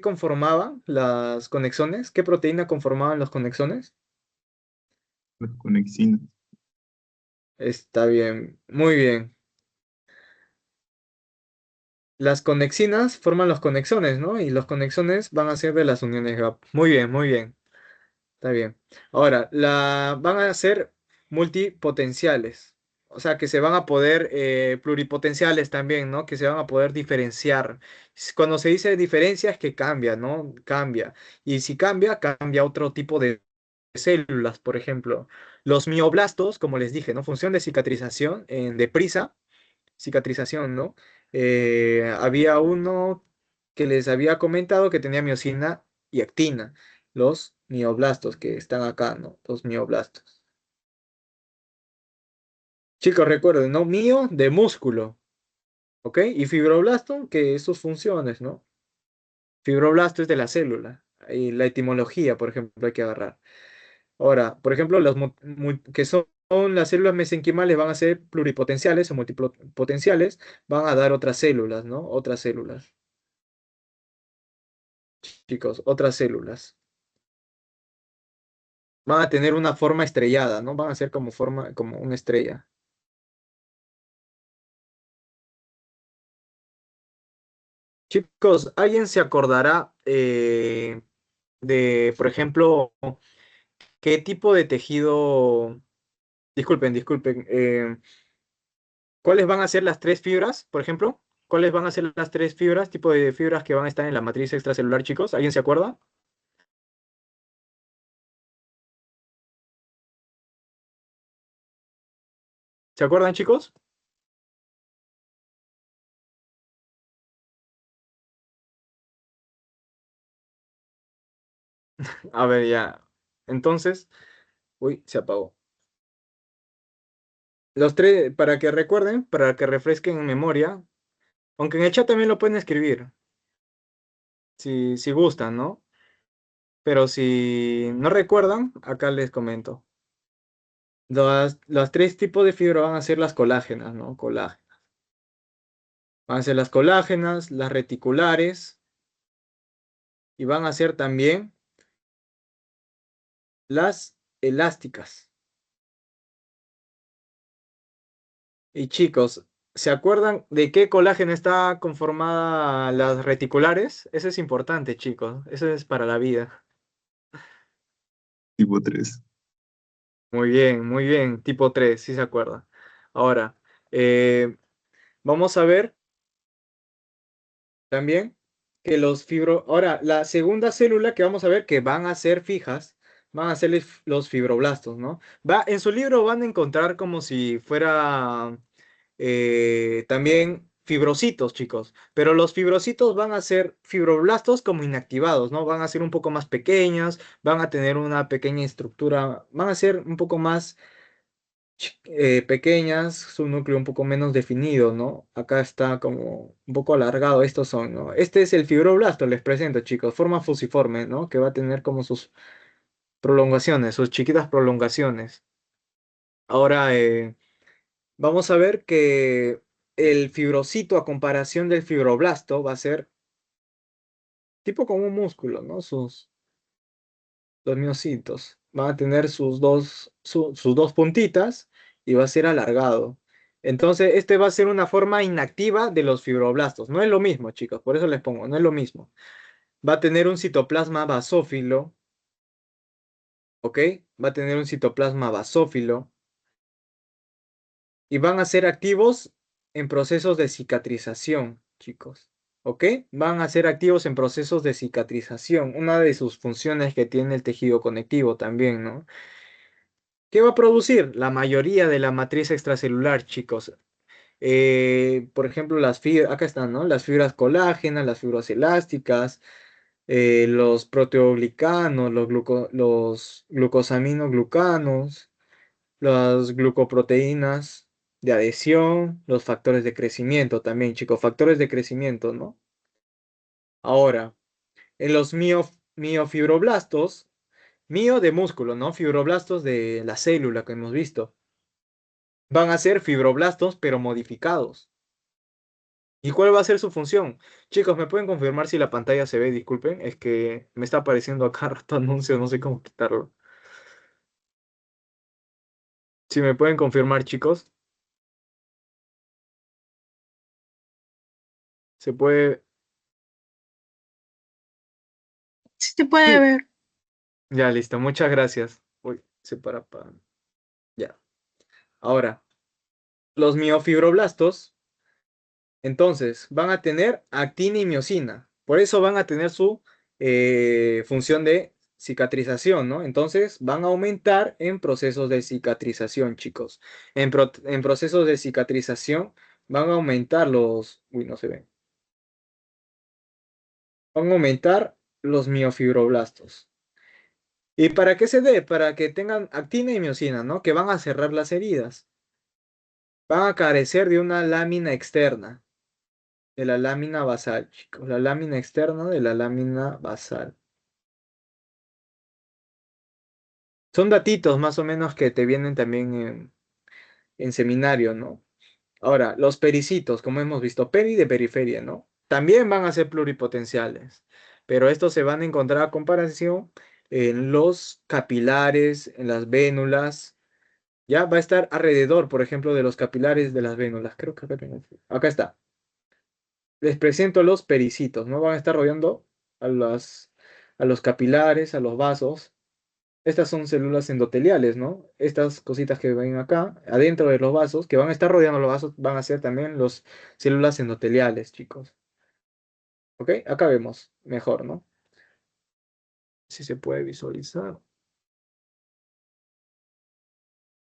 conformaban las conexones? ¿Qué proteína conformaban los conexones? Las conexinas. Está bien, muy bien. Las conexinas forman los conexones, ¿no? Y los conexones van a ser de las uniones gap. Muy bien, muy bien. Está bien. Ahora, van a ser multipotenciales. O sea, que se van a poder, pluripotenciales también, ¿no? Que se van a poder diferenciar. Cuando se dice diferencia es que cambia, ¿no? Cambia. Y si cambia, cambia otro tipo de células, por ejemplo. Los mioblastos, como les dije, ¿no? Función de cicatrización, de prisa, cicatrización, ¿no? Había uno que les había comentado que tenía miocina y actina, los mioblastos que están acá, ¿no? Los mioblastos. Chicos, recuerden, ¿no? Mio de músculo, ¿ok? Y fibroblasto, que es sus funciones, ¿no? Fibroblasto es de la célula. Y la etimología, por ejemplo, hay que agarrar. Ahora, por ejemplo, que son las células mesenquimales van a ser pluripotenciales o multipotenciales, van a dar otras células, ¿no? Otras células, chicos, otras células. Van a tener una forma estrellada, ¿no? Van a ser como una estrella. Chicos, ¿alguien se acordará de, por ejemplo, qué tipo de tejido? Disculpen, ¿cuáles van a ser las tres fibras, por ejemplo? ¿Cuáles van a ser las tres fibras, tipo de fibras que van a estar en la matriz extracelular, chicos? ¿Alguien se acuerda? ¿Se acuerdan, chicos? A ver, ya. Entonces, uy, se apagó. Los tres, para que recuerden, para que refresquen en memoria, aunque en el chat también lo pueden escribir, si gustan, ¿no? Pero si no recuerdan, acá les comento. Los tres tipos de fibra van a ser las colágenas, ¿no? Colágenas. Van a ser las colágenas, las reticulares y van a ser también las elásticas. Y chicos, ¿se acuerdan de qué colágeno está conformada las reticulares? Eso es importante, chicos. Eso es para la vida. Tipo 3. Muy bien. Tipo 3, sí se acuerda. Ahora, vamos a ver también que los fibro... Ahora, la segunda célula que vamos a ver que van a ser fijas, van a ser los fibroblastos, ¿no? En su libro van a encontrar como si fuera también fibrocitos, chicos. Pero los fibrocitos van a ser fibroblastos como inactivados, ¿no? Van a ser un poco más pequeñas, van a tener una pequeña estructura, van a ser un poco más pequeñas, su núcleo un poco menos definido, ¿no? Acá está como un poco alargado, estos son, ¿no? Este es el fibroblasto, les presento, chicos, forma fusiforme, ¿no? Que va a tener como sus prolongaciones, sus chiquitas prolongaciones. Ahora, vamos a ver que el fibrocito a comparación del fibroblasto va a ser tipo como un músculo, ¿no? Los miocitos. Van a tener sus dos puntitas y va a ser alargado. Entonces, este va a ser una forma inactiva de los fibroblastos. No es lo mismo, chicos, por eso les pongo, no es lo mismo. Va a tener un citoplasma basófilo, ¿ok? Va a tener un citoplasma basófilo y van a ser activos en procesos de cicatrización, chicos. ¿Ok? Van a ser activos en procesos de cicatrización, una de sus funciones que tiene el tejido conectivo también, ¿no? ¿Qué va a producir? La mayoría de la matriz extracelular, chicos. Por ejemplo, las fibras, acá están, ¿no? Las fibras colágenas, las fibras elásticas, los proteoglicanos, los glucosaminoglucanos, las glucoproteínas de adhesión, los factores de crecimiento también, chicos, factores de crecimiento, ¿no? Ahora, en los miofibroblastos, mio de músculo, ¿no? Fibroblastos de la célula que hemos visto. Van a ser fibroblastos, pero modificados. ¿Y cuál va a ser su función? Chicos, ¿me pueden confirmar si la pantalla se ve? Disculpen, es que me está apareciendo acá rato anuncio, no sé cómo quitarlo. Si me pueden confirmar, chicos, se puede. Sí se puede Sí. ver. Ya, listo, muchas gracias. Uy, Ya. Ahora, los miofibroblastos, entonces, van a tener actina y miocina. Por eso van a tener su función de cicatrización, ¿no? Entonces, van a aumentar en procesos de cicatrización, chicos. En procesos de cicatrización van a aumentar Uy, no se ven. Van a aumentar los miofibroblastos. ¿Y para qué se dé? Para que tengan actina y miocina, ¿no? Que van a cerrar las heridas. Van a carecer de una lámina externa, de la lámina basal, chicos. La lámina externa de la lámina basal. Son datitos más o menos que te vienen también en seminario, ¿no? Ahora, los pericitos, como hemos visto, peri de periferia, ¿no? También van a ser pluripotenciales, pero estos se van a encontrar a comparación en los capilares, en las vénulas. Ya va a estar alrededor, por ejemplo, de los capilares de las vénulas. Creo que acá está. les presento los pericitos, ¿no? Van a estar rodeando a los capilares, a los vasos. Estas son células endoteliales, ¿no? Estas cositas que ven acá, adentro de los vasos, que van a estar rodeando los vasos, van a ser también las células endoteliales, chicos. ¿Ok? Acá vemos mejor, ¿no? Si se puede visualizar.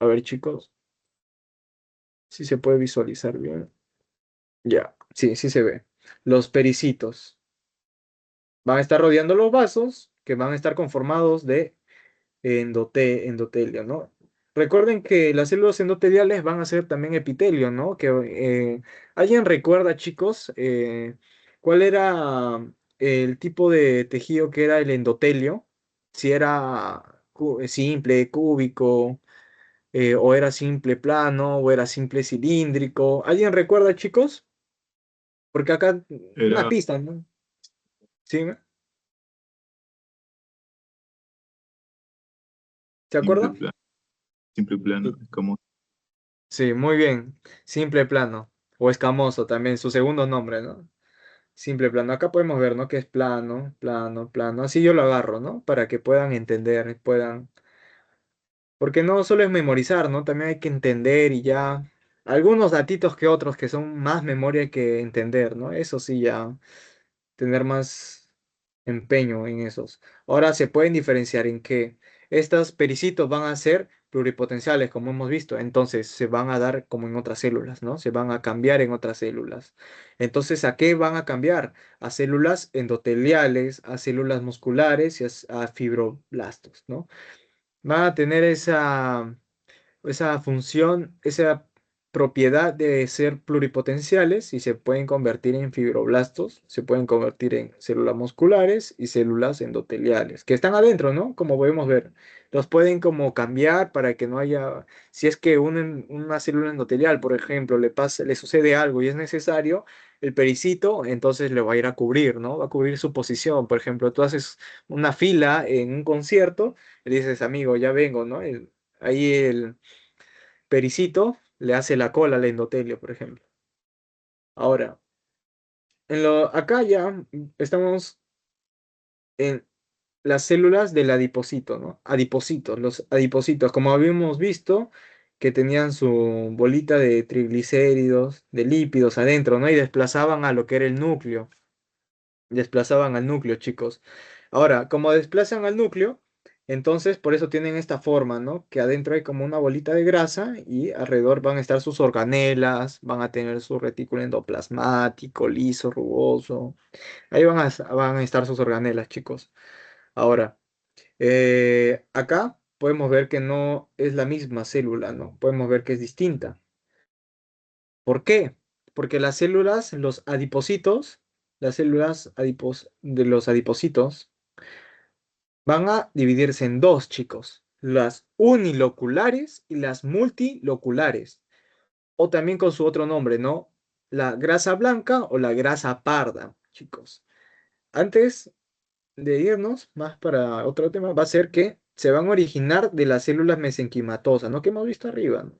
A ver, chicos, si se puede visualizar bien. Ya, sí, sí se ve. Los pericitos van a estar rodeando los vasos, que van a estar conformados de endotelio, ¿no? Recuerden que las células endoteliales van a ser también epitelio, ¿no? ¿Alguien recuerda, chicos, cuál era el tipo de tejido que era el endotelio? Si era simple, cúbico, o era simple plano, o era simple cilíndrico. ¿Alguien recuerda, chicos? Porque acá una Era pista, ¿no? ¿Sí? ¿Se simple acuerdan? plano, simple plano, es como Sí, muy bien. Simple plano. O escamoso también, su segundo nombre, ¿no? Simple plano. Acá podemos ver, ¿no? Que es plano, plano, plano. Así yo lo agarro, ¿no? Para que puedan entender, puedan. Porque no solo es memorizar, ¿no? También hay que entender y ya. Algunos datitos que otros que son más memoria que entender, ¿no? Eso sí, ya. Tener más empeño en esos. Ahora se pueden diferenciar en que estos pericitos van a ser pluripotenciales, como hemos visto. Entonces se van a dar como en otras células, ¿no? Se van a cambiar en otras células. Entonces, ¿a qué van a cambiar? A células endoteliales, a células musculares y a fibroblastos, ¿no? Van a tener esa función, esa propiedad de ser pluripotenciales y se pueden convertir en fibroblastos, se pueden convertir en células musculares y células endoteliales, que están adentro, ¿no? Como podemos ver. Los pueden como cambiar para que no haya, si es que una célula endotelial, por ejemplo, le sucede algo y es necesario, el pericito, entonces le va a ir a cubrir, ¿no? Va a cubrir su posición. Por ejemplo, tú haces una fila en un concierto y dices, amigo, ya vengo, ¿no? Ahí el pericito le hace la cola al endotelio, por ejemplo. Ahora, acá ya estamos en las células del adipocito, ¿no? Adipocitos, los adipocitos, como habíamos visto, que tenían su bolita de triglicéridos, de lípidos adentro, ¿no? Y desplazaban a lo que era el núcleo. Desplazaban al núcleo, chicos. Ahora, como desplazan al núcleo, entonces por eso tienen esta forma, ¿no? Que adentro hay como una bolita de grasa y alrededor van a estar sus organelas, van a tener su retículo endoplasmático, liso, rugoso. Ahí van a estar sus organelas, chicos. Ahora, acá podemos ver que no es la misma célula, ¿no? Podemos ver que es distinta. ¿Por qué? Porque las células, los adipocitos, las células de los adipocitos van a dividirse en dos, chicos. Las uniloculares y las multiloculares. O también con su otro nombre, ¿no? La grasa blanca o la grasa parda, chicos. Antes de irnos, más para otro tema, va a ser que se van a originar de las células mesenquimatosas, ¿no? Que hemos visto arriba, ¿no?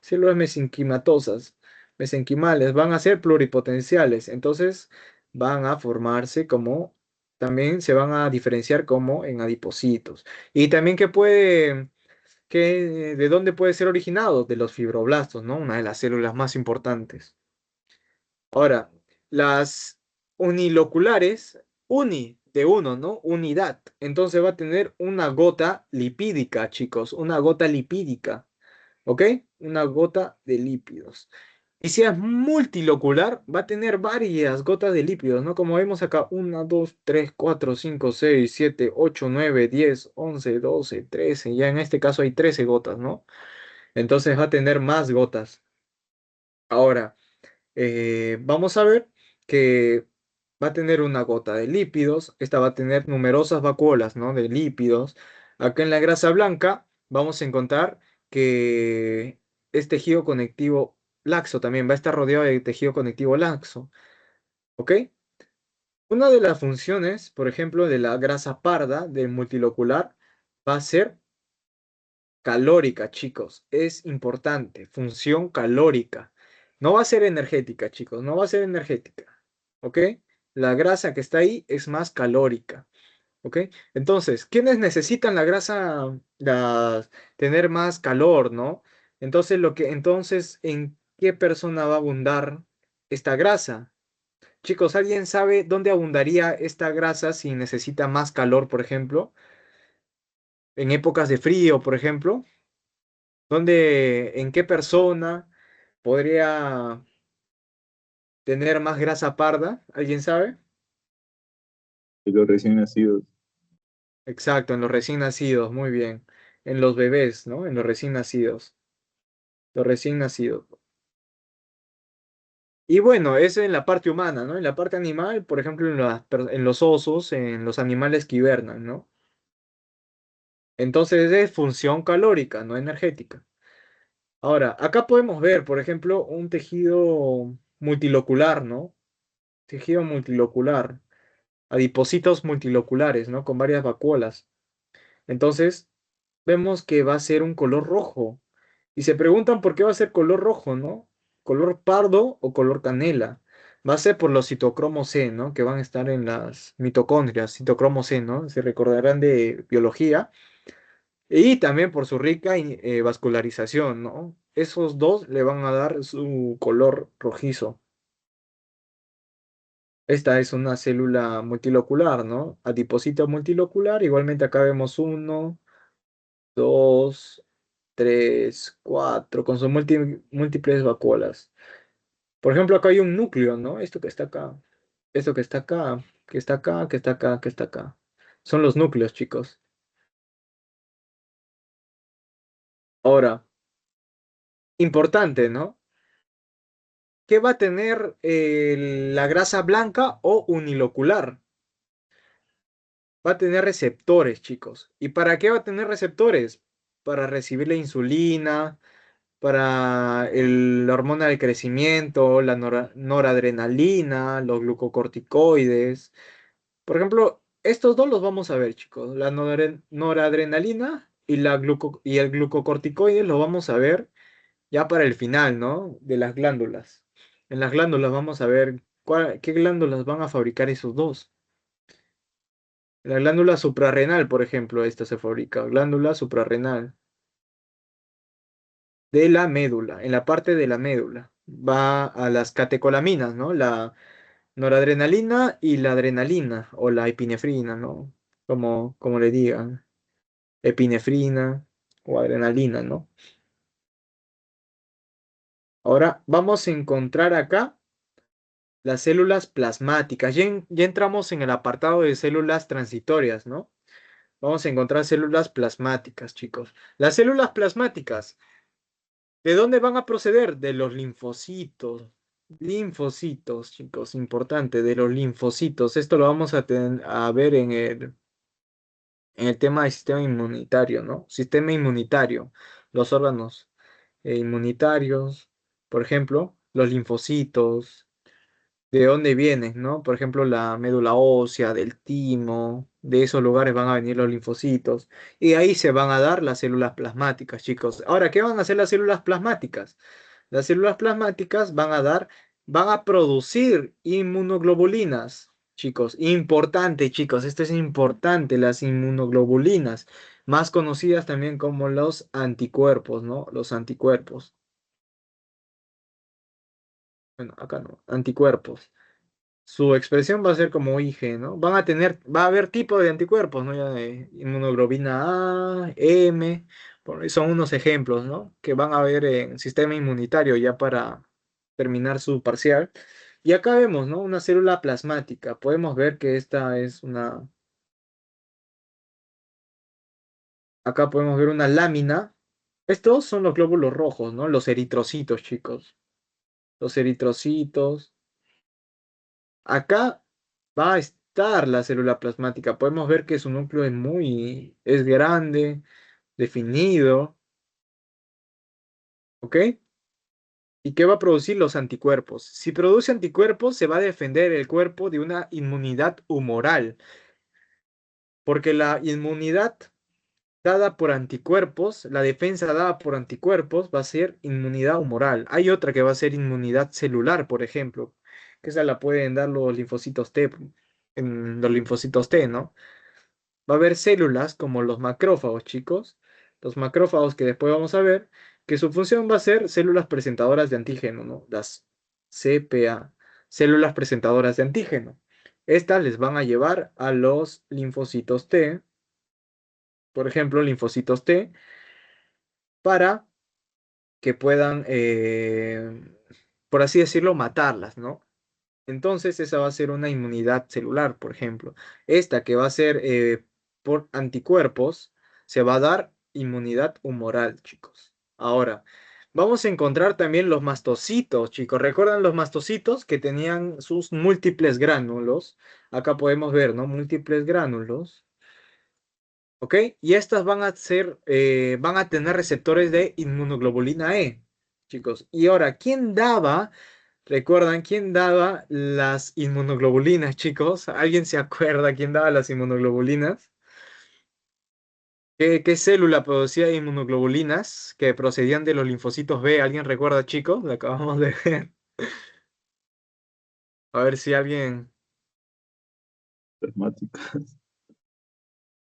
Células mesenquimatosas, mesenquimales, van a ser pluripotenciales, entonces van a formarse como, también se van a diferenciar como en adipocitos. Y también ¿de dónde puede ser originado? De los fibroblastos, ¿no? Una de las células más importantes. Ahora, las uniloculares, de uno, ¿no? Unidad. Entonces va a tener una gota lipídica, chicos, una gota lipídica. ¿Ok? Una gota de lípidos. Y si es multilocular, va a tener varias gotas de lípidos, ¿no? Como vemos acá, 1, 2, 3, 4, 5, 6, 7, 8, 9, 10, 11, 12, 13. Ya en este caso hay 13 gotas, ¿no? Entonces va a tener más gotas. Ahora, vamos a ver que va a tener una gota de lípidos. Esta va a tener numerosas vacuolas, ¿no? De lípidos. Acá en la grasa blanca vamos a encontrar que es tejido conectivo laxo también. Va a estar rodeado de tejido conectivo laxo. ¿Ok? Una de las funciones, por ejemplo, de la grasa parda, del multilocular, va a ser calórica, chicos. Es importante. Función calórica. No va a ser energética, chicos. No va a ser energética. ¿ok? La grasa que está ahí es más calórica, ¿ok? Entonces, ¿quiénes necesitan la grasa, tener más calor, ¿no? Entonces, ¿en qué persona va a abundar esta grasa? Chicos, ¿alguien sabe dónde abundaría esta grasa si necesita más calor, por ejemplo? En épocas de frío, por ejemplo. ¿En qué persona podría tener más grasa parda? ¿Alguien sabe? de los recién nacidos. Exacto, en los recién nacidos, muy bien. En los bebés, ¿no? En los recién nacidos. Los recién nacidos. Y bueno, eso en la parte humana, ¿no? En la parte animal, por ejemplo, en los osos, en los animales que hibernan, ¿no? Entonces es función calórica, no energética. Ahora, acá podemos ver, por ejemplo, un tejido multilocular, ¿no? Tejido multilocular, adipocitos multiloculares, ¿no? Con varias vacuolas. Entonces, vemos que va a ser un color rojo. Y se preguntan por qué va a ser color rojo, ¿no? ¿Color pardo o color canela? Va a ser por los citocromos C, ¿no? Que van a estar en las mitocondrias, citocromo C, ¿no? Se recordarán de biología. Y también por su rica vascularización, ¿no? Esos dos le van a dar su color rojizo. Esta es una célula multilocular, ¿no? Adipocito multilocular. Igualmente acá vemos uno, dos, tres, cuatro, con sus múltiples vacuolas. Por ejemplo, acá hay un núcleo, ¿no? Esto que está acá, esto que está acá, que está acá, que está acá, que está acá. Son los núcleos, chicos. Ahora, importante, ¿no? ¿Qué va a tener la grasa blanca o unilocular? Va a tener receptores, chicos. ¿Y para qué va a tener receptores? Para recibir la insulina, para la hormona del crecimiento, la noradrenalina, los glucocorticoides. Por ejemplo, estos dos los vamos a ver, chicos. La noradrenalina y el glucocorticoide los vamos a ver ya para el final, ¿no? De las glándulas. En las glándulas vamos a ver qué glándulas van a fabricar esos dos. La glándula suprarrenal, por ejemplo, esta se fabrica. Glándula suprarrenal de la médula, en la parte de la médula. Va a las catecolaminas, ¿no? La noradrenalina y la adrenalina, o la epinefrina, ¿no? Como le digan, epinefrina o adrenalina, ¿no? Ahora vamos a encontrar acá las células plasmáticas. Ya entramos en el apartado de células transitorias, ¿no? Vamos a encontrar células plasmáticas, chicos. Las células plasmáticas, ¿de dónde van a proceder? De los linfocitos. Linfocitos, chicos, importante, de los linfocitos. Esto lo vamos a ver en el tema del sistema inmunitario, ¿no? Sistema inmunitario, los órganos inmunitarios, por ejemplo, los linfocitos, de dónde vienen, ¿no? Por ejemplo, la médula ósea, del timo, de esos lugares van a venir los linfocitos, y ahí se van a dar las células plasmáticas, chicos. Ahora, ¿qué van a hacer las células plasmáticas? Las células plasmáticas van a producir inmunoglobulinas, chicos. Importante, chicos, esto es importante, las inmunoglobulinas, más conocidas también como los anticuerpos, ¿no? Los anticuerpos. Bueno, acá no, anticuerpos. Su expresión va a ser como IG, ¿no? Va a haber tipo de anticuerpos, ¿no? Ya de inmunoglobina A, M, son unos ejemplos, ¿no? Que van a ver en sistema inmunitario ya para terminar su parcial. Y acá vemos, ¿no? Una célula plasmática. Podemos ver que esta es acá podemos ver una lámina. Estos son los glóbulos rojos, ¿no? Los eritrocitos, chicos. Los eritrocitos. Acá va a estar la célula plasmática. Podemos ver que su núcleo es grande, definido, ¿ok? ¿Y qué va a producir los anticuerpos? Si produce anticuerpos, se va a defender el cuerpo de una inmunidad humoral, porque la inmunidad dada por anticuerpos, la defensa dada por anticuerpos va a ser inmunidad humoral. Hay otra que va a ser inmunidad celular, por ejemplo, que esa la pueden dar los linfocitos T, en los linfocitos T, ¿no? Va a haber células como los macrófagos, chicos. Los macrófagos que después vamos a ver, que su función va a ser células presentadoras de antígeno, ¿no? Las CPA, células presentadoras de antígeno. Estas les van a llevar a los linfocitos T, por ejemplo, linfocitos T, para que puedan, por así decirlo, matarlas, ¿no? Entonces esa va a ser una inmunidad celular, por ejemplo. Esta que va a ser por anticuerpos, se va a dar inmunidad humoral, chicos. Ahora, vamos a encontrar también los mastocitos, chicos. ¿Recuerdan los mastocitos que tenían sus múltiples gránulos? Acá podemos ver, ¿no? Múltiples gránulos. ¿Ok? Y estas van a ser, van a tener receptores de inmunoglobulina E, chicos. Y ahora, ¿quién daba? ¿Recuerdan quién daba las inmunoglobulinas, chicos? ¿Alguien se acuerda quién daba las inmunoglobulinas? ¿Qué célula producía inmunoglobulinas que procedían de los linfocitos B? ¿Alguien recuerda, chicos? Lo acabamos de ver. A ver si alguien... Plasmáticas.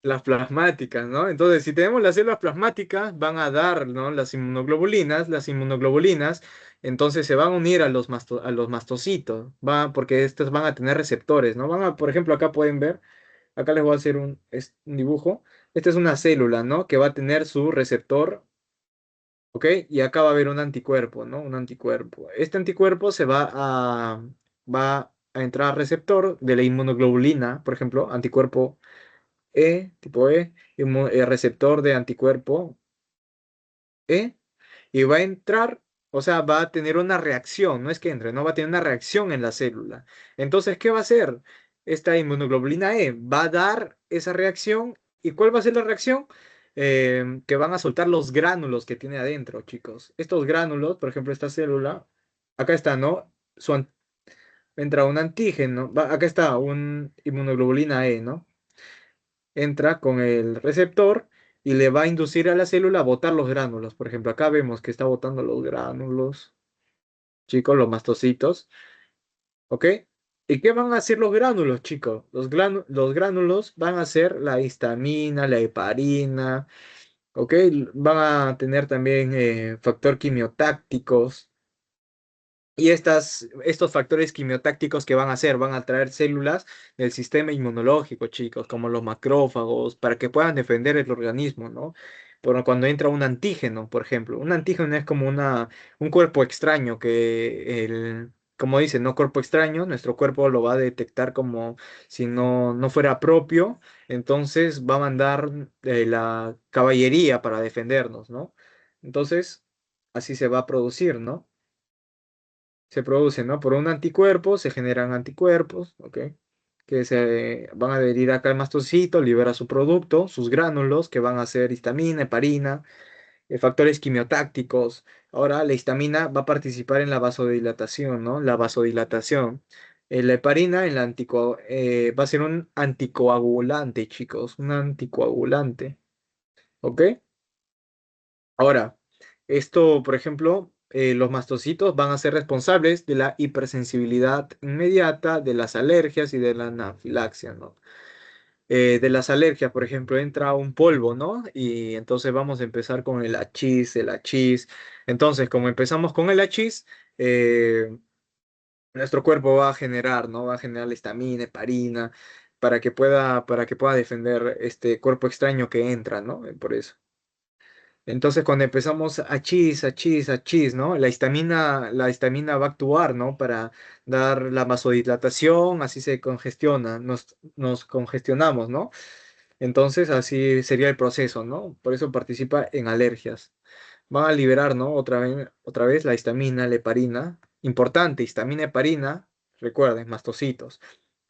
Las plasmáticas, ¿no? Entonces, si tenemos las células plasmáticas, van a dar, ¿no? Las inmunoglobulinas, entonces se van a unir a a los mastocitos, porque estas van a tener receptores, ¿no? Por ejemplo, acá pueden ver, acá les voy a hacer un dibujo. Esta es una célula, ¿no? Que va a tener su receptor, ¿ok? Y acá va a haber un anticuerpo, ¿no? Un anticuerpo. Este anticuerpo va a entrar al receptor de la inmunoglobulina, por ejemplo, anticuerpo tipo E, receptor de anticuerpo E, y va a entrar, o sea, va a tener una reacción, no es que entre, no va a tener una reacción en la célula. Entonces, ¿qué va a hacer? Esta inmunoglobulina E va a dar esa reacción, ¿y cuál va a ser la reacción? Que van a soltar los gránulos que tiene adentro, chicos. Estos gránulos, por ejemplo, esta célula, acá está, ¿no? Entra un antígeno, acá está, un inmunoglobulina E, ¿no? Entra con el receptor y le va a inducir a la célula a botar los gránulos. Por ejemplo, acá vemos que está botando los gránulos, chicos, los mastocitos, ¿ok? ¿Y qué van a hacer los gránulos, chicos? Los gránulos van a ser la histamina, la heparina, ¿ok? Van a tener también factor quimiotácticos. Y estos factores quimiotácticos que van a hacer, van a traer células del sistema inmunológico, chicos, como los macrófagos, para que puedan defender el organismo, ¿no? Pero cuando entra un antígeno, por ejemplo, un antígeno es como un cuerpo extraño como dicen, ¿no? Cuerpo extraño, nuestro cuerpo lo va a detectar como si no fuera propio, entonces va a mandar la caballería para defendernos, ¿no? Entonces, así se va a producir, ¿no? Se producen, ¿no? Por un anticuerpo se generan anticuerpos, ¿ok? Que se van a adherir acá al mastocito, libera su producto, sus gránulos, que van a ser histamina, heparina, factores quimiotácticos. Ahora, la histamina va a participar en la vasodilatación, ¿no? La vasodilatación. La heparina va a ser un anticoagulante, chicos, un anticoagulante, ¿ok? Ahora, esto, por ejemplo, los mastocitos van a ser responsables de la hipersensibilidad inmediata, de las alergias y de la anafilaxia, ¿no? De las alergias, por ejemplo, entra un polvo, ¿no? Y entonces vamos a empezar con el hachís, el hachís. Entonces, como empezamos con el hachís, nuestro cuerpo va a generar, ¿no? Va a generar la histamina, heparina, para que pueda defender este cuerpo extraño que entra, ¿no? Por eso. Entonces, cuando empezamos a chis, ¿no? La histamina va a actuar, ¿no? Para dar la vasodilatación, así se congestiona, nos congestionamos, ¿no? Entonces, así sería el proceso, ¿no? Por eso participa en alergias. Van a liberar, ¿no? Otra vez la histamina, la heparina. Importante, histamina, heparina, recuerden, mastocitos.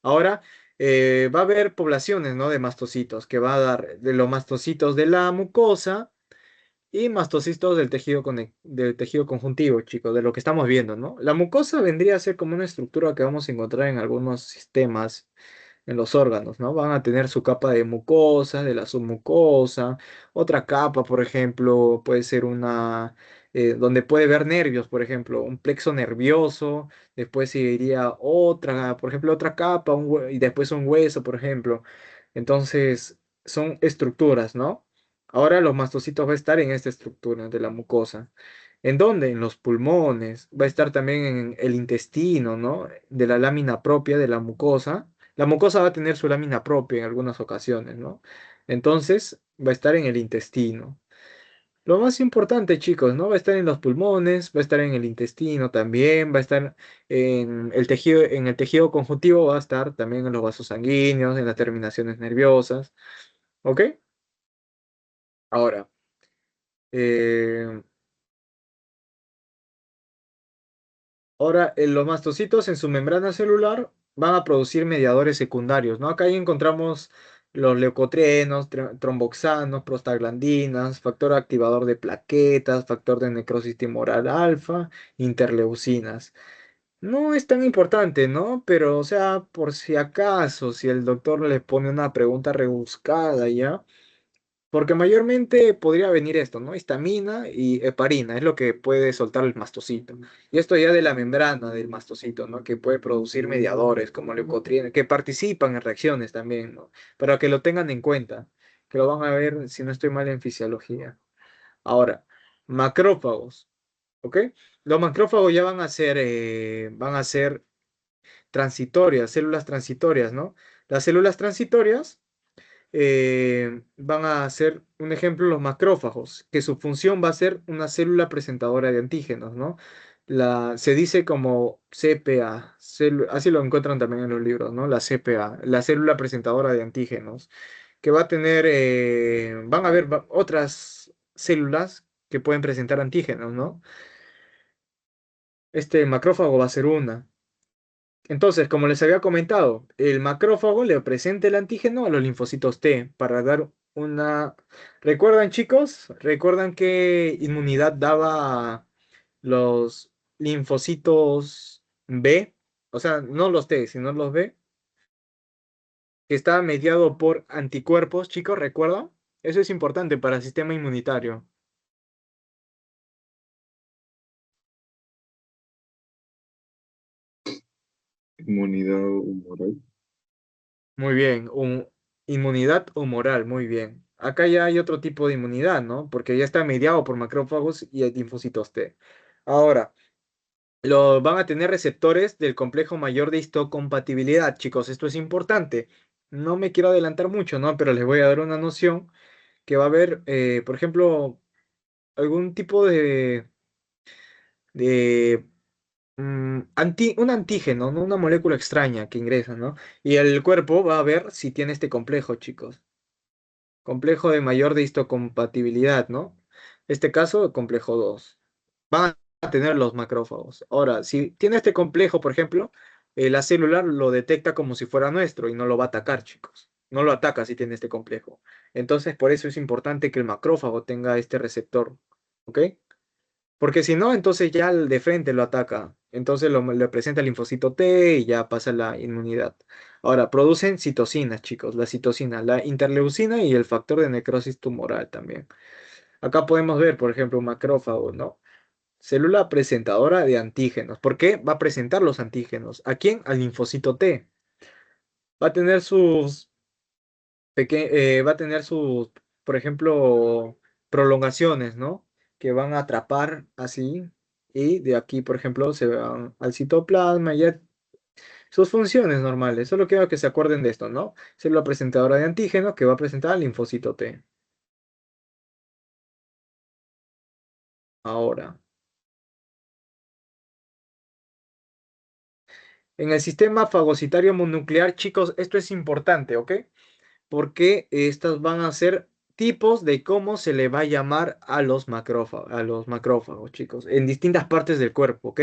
Ahora, va a haber poblaciones, ¿no? De mastocitos, que va a dar de los mastocitos de la mucosa y mastocitos del tejido conjuntivo, chicos, de lo que estamos viendo, ¿no? La mucosa vendría a ser como una estructura que vamos a encontrar en algunos sistemas, en los órganos, ¿no? Van a tener su capa de mucosa, de la submucosa, otra capa, por ejemplo, puede ser donde puede ver nervios, por ejemplo, un plexo nervioso, después seguiría otra, por ejemplo, otra capa, y después un hueso, por ejemplo. Entonces, son estructuras, ¿no? Ahora los mastocitos va a estar en esta estructura de la mucosa. ¿En dónde? En los pulmones. Va a estar también en el intestino, ¿no? De la lámina propia de la mucosa. La mucosa va a tener su lámina propia en algunas ocasiones, ¿no? Entonces, va a estar en el intestino. Lo más importante, chicos, ¿no? Va a estar en los pulmones, va a estar en el intestino también, va a estar en el tejido conjuntivo, va a estar también en los vasos sanguíneos, en las terminaciones nerviosas, ¿ok? Ahora, eh, los mastocitos en su membrana celular van a producir mediadores secundarios, ¿no? Acá ahí encontramos los leucotrienos, tromboxanos, prostaglandinas, factor activador de plaquetas, factor de necrosis tumoral alfa, interleucinas. No es tan importante, ¿no? Pero, o sea, por si acaso, si el doctor le pone una pregunta rebuscada ya, porque mayormente podría venir esto, ¿no? Histamina y heparina, es lo que puede soltar el mastocito. Y esto ya de la membrana del mastocito, ¿no? Que puede producir mediadores como leucotrienes, que participan en reacciones también, ¿no? Para que lo tengan en cuenta, que lo van a ver, si no estoy mal, en fisiología. Ahora, macrófagos, ¿ok? Los macrófagos ya van a ser transitorias, células transitorias, ¿no? Las células transitorias van a ser, un ejemplo, los macrófagos, que su función va a ser una célula presentadora de antígenos, ¿no? Se dice como CPA, así lo encuentran también en los libros, ¿no? La CPA, la célula presentadora de antígenos, que va a tener, van a haber otras células que pueden presentar antígenos, ¿no? Este macrófago va a ser una. Entonces, como les había comentado, el macrófago le presenta el antígeno a los linfocitos T para dar una... ¿Recuerdan, chicos? ¿Recuerdan qué inmunidad daba los linfocitos B? O sea, no los T, sino los B, que estaba mediado por anticuerpos, chicos, ¿recuerdan? Eso es importante para el sistema inmunitario. Inmunidad humoral. Muy bien, inmunidad humoral, muy bien. Acá ya hay otro tipo de inmunidad, ¿no? Porque ya está mediado por macrófagos y linfocitos T. Ahora, van a tener receptores del complejo mayor de histocompatibilidad, chicos. Esto es importante. No me quiero adelantar mucho, ¿no? Pero les voy a dar una noción que va a haber, por ejemplo, algún tipo de un antígeno, ¿no? Una molécula extraña que ingresa, ¿no? Y el cuerpo va a ver si tiene este complejo, chicos. Complejo de mayor de histocompatibilidad, ¿no? Este caso, complejo 2. Van a tener los macrófagos. Ahora, si tiene este complejo, por ejemplo, la célula lo detecta como si fuera nuestro y no lo va a atacar, chicos. No lo ataca si tiene este complejo. Entonces, por eso es importante que el macrófago tenga este receptor, ¿ok? Porque si no, entonces ya el de frente lo ataca. Entonces le presenta el linfocito T y ya pasa la inmunidad. Ahora, producen citocinas, chicos. La citocina, la interleucina y el factor de necrosis tumoral también. Acá podemos ver, por ejemplo, un macrófago, ¿no? Célula presentadora de antígenos. ¿Por qué va a presentar los antígenos? ¿A quién? Al linfocito T. Va a tener va a tener sus, por ejemplo, prolongaciones, ¿no? Que van a atrapar así y de aquí, por ejemplo, se van al citoplasma y ya sus funciones normales. Solo quiero que se acuerden de esto, ¿no? Célula presentadora de antígeno que va a presentar al linfocito T. Ahora, en el sistema fagocitario mononuclear, chicos, esto es importante, ¿ok? Porque estas van a ser tipos de cómo se le va a llamar a los macrófagos, chicos, en distintas partes del cuerpo, ¿ok?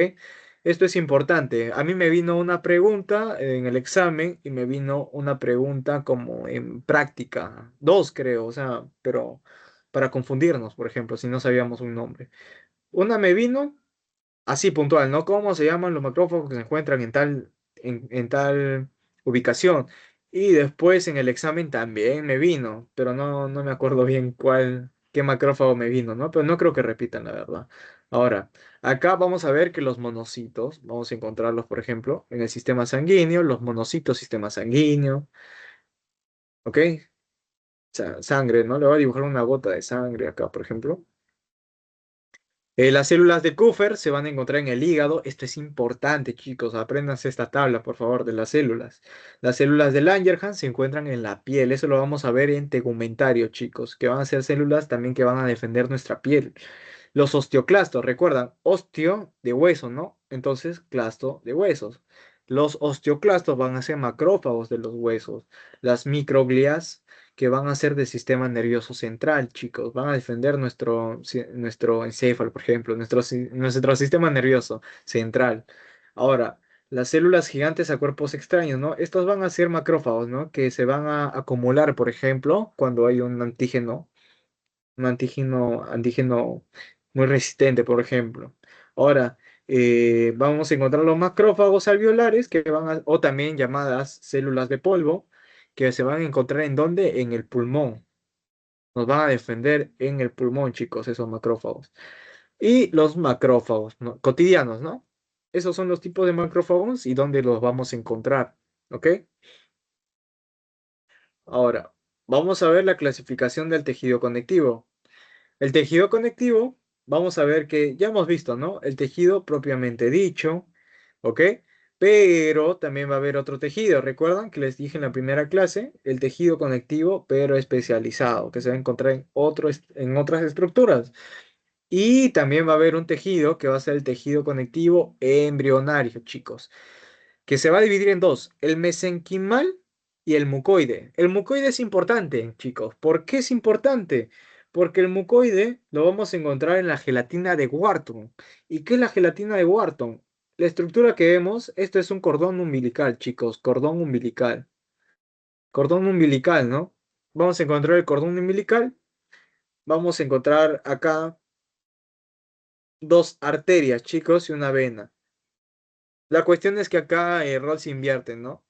Esto es importante. A mí me vino una pregunta en el examen y me vino una pregunta como en práctica, dos creo, o sea, pero para confundirnos, por ejemplo, si no sabíamos un nombre. Una me vino así puntual, ¿no? ¿Cómo se llaman los macrófagos que se encuentran en tal ubicación? Y después en el examen también me vino, pero no me acuerdo bien qué macrófago me vino, ¿no? Pero no creo que repitan, la verdad. Ahora, acá vamos a ver que los monocitos, vamos a encontrarlos, por ejemplo, en el sistema sanguíneo, los monocitos, sistema sanguíneo, ¿ok? Sangre, ¿no? Le voy a dibujar una gota de sangre acá, por ejemplo. Las células de Kupffer se van a encontrar en el hígado. Esto es importante, chicos. Apréndanse esta tabla, por favor, de las células. Las células de Langerhans se encuentran en la piel. Eso lo vamos a ver en tegumentario, chicos, que van a ser células también que van a defender nuestra piel. Los osteoclastos, recuerdan, osteo de hueso, ¿no? Entonces, clasto de huesos. Los osteoclastos van a ser macrófagos de los huesos. Las microglias que van a ser del sistema nervioso central, chicos. Van a defender nuestro encéfalo, por ejemplo, nuestro sistema nervioso central. Ahora, las células gigantes a cuerpos extraños, ¿no? Estos van a ser macrófagos, ¿no? Que se van a acumular, por ejemplo, cuando hay un antígeno muy resistente, por ejemplo. Ahora, vamos a encontrar los macrófagos alveolares, o también llamadas células de polvo, que se van a encontrar ¿en dónde? En el pulmón. Nos van a defender en el pulmón, chicos, esos macrófagos. Y los macrófagos, ¿no? Cotidianos, ¿no? Esos son los tipos de macrófagos y dónde los vamos a encontrar, ¿ok? Ahora, vamos a ver la clasificación del tejido conectivo. El tejido conectivo, vamos a ver que ya hemos visto, ¿no? El tejido propiamente dicho, ¿ok? Pero también va a haber otro tejido. ¿Recuerdan que les dije en la primera clase? El tejido conectivo, pero especializado, que se va a encontrar en otras estructuras. Y también va a haber un tejido que va a ser el tejido conectivo embrionario, chicos, que se va a dividir en dos, el mesenquimal y el mucoide. El mucoide es importante, chicos. ¿Por qué es importante? Porque el mucoide lo vamos a encontrar en la gelatina de Wharton. ¿Y qué es la gelatina de Wharton? La estructura que vemos, esto es un cordón umbilical, chicos, cordón umbilical. Cordón umbilical, ¿no? Vamos a encontrar el cordón umbilical. Vamos a encontrar acá dos arterias, chicos, y una vena. La cuestión es que acá el rol se invierte, ¿no?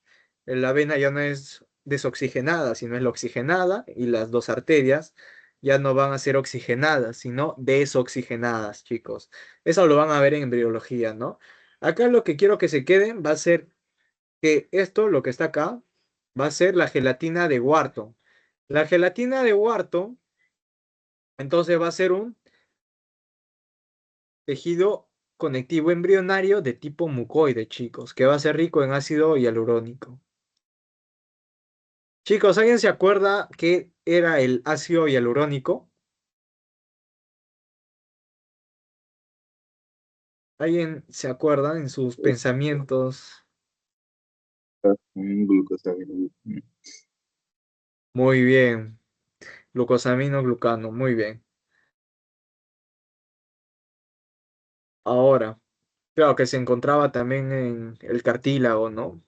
La vena ya no es desoxigenada, sino es la oxigenada, y las dos arterias ya no van a ser oxigenadas, sino desoxigenadas, chicos. Eso lo van a ver en embriología, ¿no? Acá lo que quiero que se queden va a ser que esto, lo que está acá, va a ser la gelatina de Wharton. La gelatina de Wharton, entonces va a ser un tejido conectivo embrionario de tipo mucoide, chicos, que va a ser rico en ácido hialurónico. Chicos, ¿alguien se acuerda qué era el ácido hialurónico? ¿Alguien se acuerda en sus Es pensamientos? un glucosamina. Muy bien. Glucosamino, glucano, muy bien. Ahora, claro que se encontraba también en el cartílago, ¿no?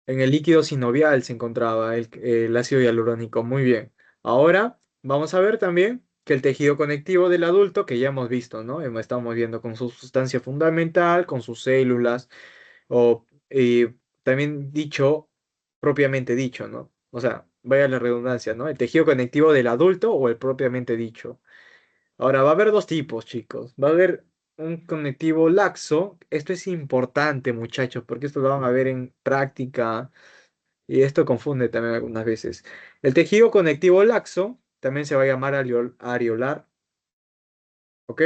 En el líquido sinovial se encontraba el ácido hialurónico. Muy bien. Ahora vamos a ver también que el tejido conectivo del adulto, que ya hemos visto, ¿no? Estamos viendo con su sustancia fundamental, con sus células, o también dicho, propiamente dicho, ¿no? O sea, vaya la redundancia, ¿no? El tejido conectivo del adulto o el propiamente dicho. Ahora, va a haber dos tipos, chicos. Va a haber un conectivo laxo. Esto es importante, muchachos, porque esto lo van a ver en práctica y esto confunde también algunas veces. El tejido conectivo laxo también se va a llamar areolar, ¿ok?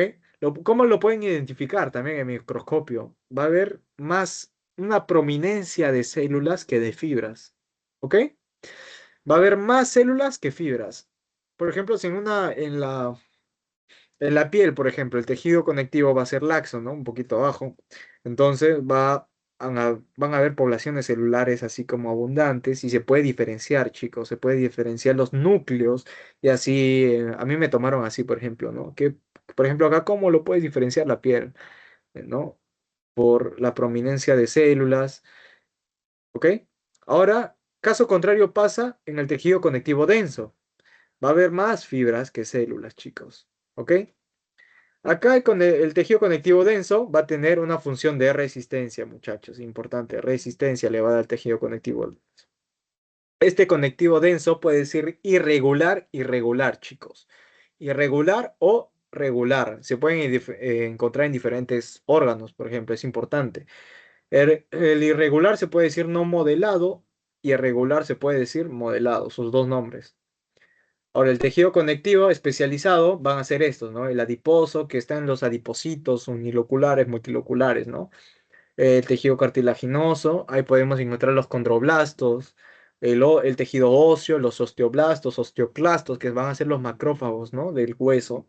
¿Cómo lo pueden identificar también en microscopio? Va a haber más una prominencia de células que de fibras, ¿ok? Va a haber más células que fibras. Por ejemplo, si en la piel, por ejemplo, el tejido conectivo va a ser laxo, ¿no? Un poquito abajo. Entonces van a haber poblaciones celulares así como abundantes y se puede diferenciar, chicos, se puede diferenciar los núcleos y así, a mí me tomaron así, por ejemplo, ¿no? Por ejemplo, acá, ¿cómo lo puedes diferenciar la piel? ¿No? Por la prominencia de células, ¿ok? Ahora, caso contrario pasa en el tejido conectivo denso. Va a haber más fibras que células, chicos, ¿ok? Acá con el tejido conectivo denso va a tener una función de resistencia, muchachos. Importante, resistencia le va a dar al tejido conectivo. Este conectivo denso puede ser irregular, irregular, chicos. Irregular o regular. Se pueden encontrar en diferentes órganos, por ejemplo, es importante. El irregular se puede decir no modelado y irregular se puede decir modelado, sus dos nombres. Ahora, el tejido conectivo especializado van a ser estos, ¿no? El adiposo, que está en los adipocitos uniloculares, multiloculares, ¿no? El tejido cartilaginoso, ahí podemos encontrar los condroblastos, el tejido óseo, los osteoblastos, osteoclastos, que van a ser los macrófagos, ¿no? Del hueso,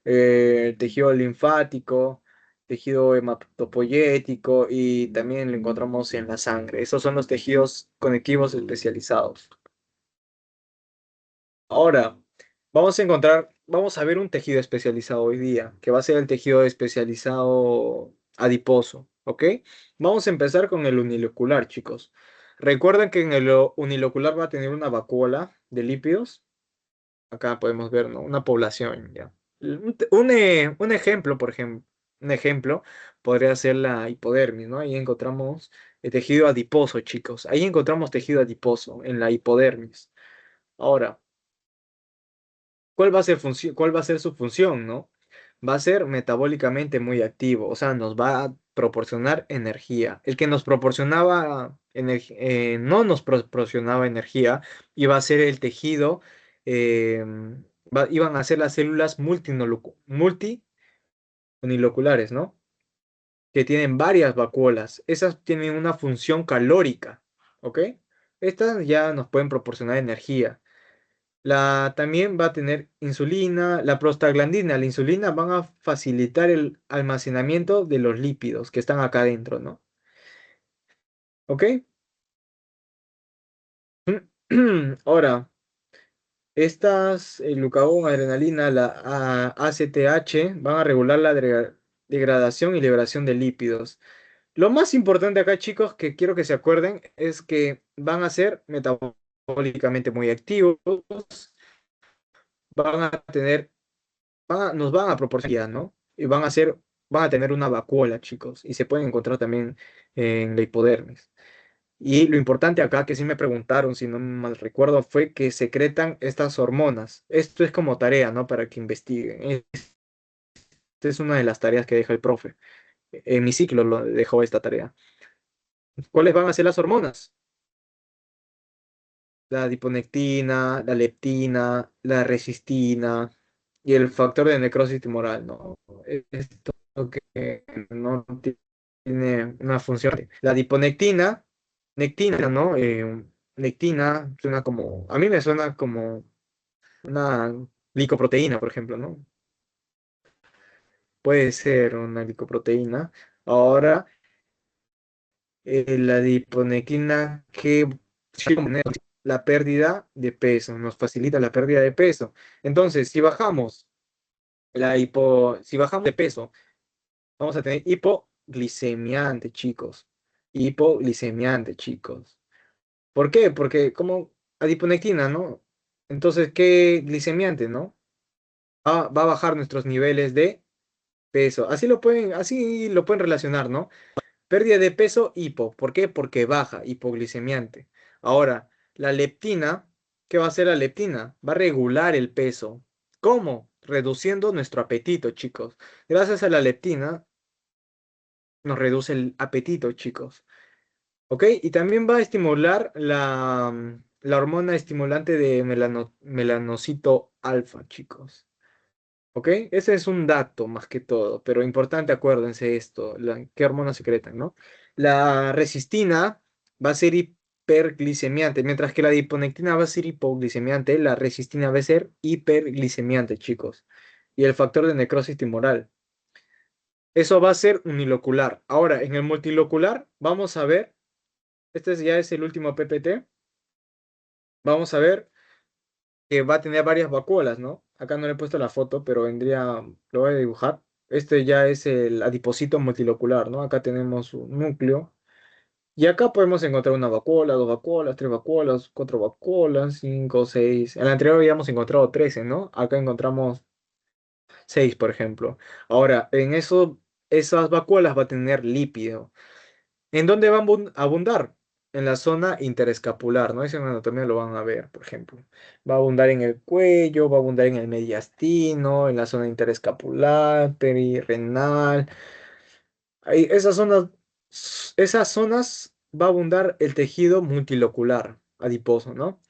el tejido linfático, tejido hematopoyético y también lo encontramos en la sangre. Esos son los tejidos conectivos especializados. Ahora, vamos a ver un tejido especializado hoy día, que va a ser el tejido especializado adiposo, ¿ok? Vamos a empezar con el unilocular, chicos. Recuerden que en el unilocular va a tener una vacuola de lípidos. Acá podemos ver, ¿no? Una población, ya. Un ejemplo, por ejemplo, un ejemplo podría ser la hipodermis, ¿no? Ahí encontramos el tejido adiposo, chicos. Ahí encontramos tejido adiposo en la hipodermis. Ahora, ¿cuál va a ser su función, no? Va a ser metabólicamente muy activo, o sea, nos va a proporcionar energía. El que nos proporcionaba no nos proporcionaba energía, iba a ser el tejido, iban a ser las células multiuniloculares, ¿no? Que tienen varias vacuolas. Esas tienen una función calórica, ¿ok? Estas ya nos pueden proporcionar energía. También va a tener insulina, la prostaglandina, la insulina van a facilitar el almacenamiento de los lípidos que están acá adentro, ¿no? ¿Ok? Ahora, el glucagón, adrenalina, la ACTH, van a regular la degradación y liberación de lípidos. Lo más importante acá, chicos, que quiero que se acuerden, es que van a ser metabólicamente muy activos, van a tener nos van a proporcionar, ¿no? Y van a tener una vacuola, chicos, y se pueden encontrar también en la hipodermis. Y lo importante acá, que sí me preguntaron, si no mal recuerdo, fue que secretan estas hormonas. Esto es como tarea, ¿no? Para que investiguen. Esta es una de las tareas que deja el profe. En mi ciclo lo dejó esta tarea. ¿Cuáles van a ser las hormonas? La adiponectina, la leptina, la resistina y el factor de necrosis tumoral, ¿no? Esto que no tiene una función. La adiponectina, nectina, ¿no? Nectina suena como, a mí me suena como una glicoproteína, por ejemplo, ¿no? Puede ser una glicoproteína. Ahora, la adiponectina que la pérdida de peso, nos facilita la pérdida de peso. Entonces, si bajamos de peso, vamos a tener hipoglicemiante, chicos. Hipoglicemiante, chicos. ¿Por qué? Porque como adiponectina, ¿no? Entonces, ¿qué glicemiante, no? Va a bajar nuestros niveles de peso. Así lo pueden relacionar, ¿no? Pérdida de peso, hipo. ¿Por qué? Porque baja, hipoglicemiante. Ahora, la leptina, ¿qué va a hacer la leptina? Va a regular el peso. ¿Cómo? Reduciendo nuestro apetito, chicos. Gracias a la leptina, nos reduce el apetito, chicos. ¿Ok? Y también va a estimular la hormona estimulante de melanocito alfa, chicos. ¿Ok? Ese es un dato más que todo, pero importante, acuérdense esto, qué hormonas secretan, ¿no? La resistina va a ser hiperglicemiante, mientras que la adiponectina va a ser hipoglicemiante, la resistina va a ser hiperglicemiante, chicos. Y el factor de necrosis tumoral. Eso va a ser unilocular. Ahora, en el multilocular, vamos a ver, ya es el último PPT, vamos a ver que va a tener varias vacuolas, ¿no? Acá no le he puesto la foto, pero lo voy a dibujar. Este ya es el adipocito multilocular, ¿no? Acá tenemos un núcleo. Y acá podemos encontrar una vacuola, dos vacuolas, tres vacuolas, cuatro vacuolas, cinco, seis. En la anterior habíamos encontrado 13, ¿no? Acá encontramos 6, por ejemplo. Ahora, esas vacuolas va a tener lípido. ¿En dónde va a abundar? en la zona interescapular, ¿no? Eso en anatomía lo van a ver, por ejemplo. Va a abundar en el cuello, va a abundar en el mediastino, en la zona interescapular, perirenal. Ahí, esas zonas va a abundar el tejido multilocular adiposo, ¿no?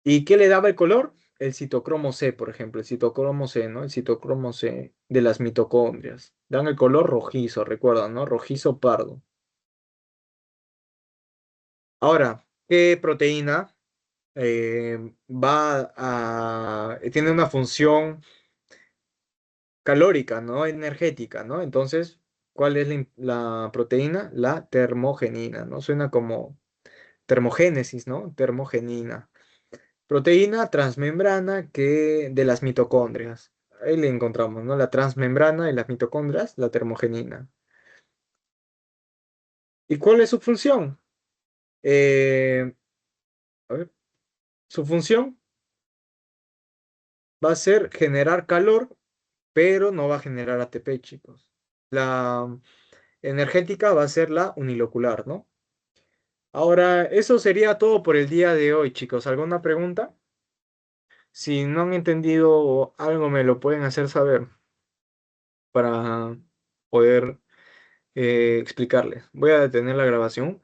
¿Y qué le daba el color? El citocromo C, por ejemplo, el citocromo C, ¿no? El citocromo C de las mitocondrias. Dan el color rojizo, recuerdan, ¿no? Rojizo pardo. Ahora, ¿qué proteína tiene una función calórica, ¿no? Energética, ¿no? Entonces, ¿cuál es la proteína? La termogenina, ¿no? Suena como termogénesis, ¿no? Termogenina. Proteína transmembrana de las mitocondrias. Ahí le encontramos, ¿no? La transmembrana de las mitocondrias, la termogenina. ¿Y cuál es su función? Eh, a ver, su función va a ser generar calor, pero no va a generar ATP, chicos. La energética va a ser la unilocular, ¿no? Ahora, eso sería todo por el día de hoy, chicos. ¿Alguna pregunta? Si no han entendido algo, me lo pueden hacer saber para poder explicarles. Voy a detener la grabación.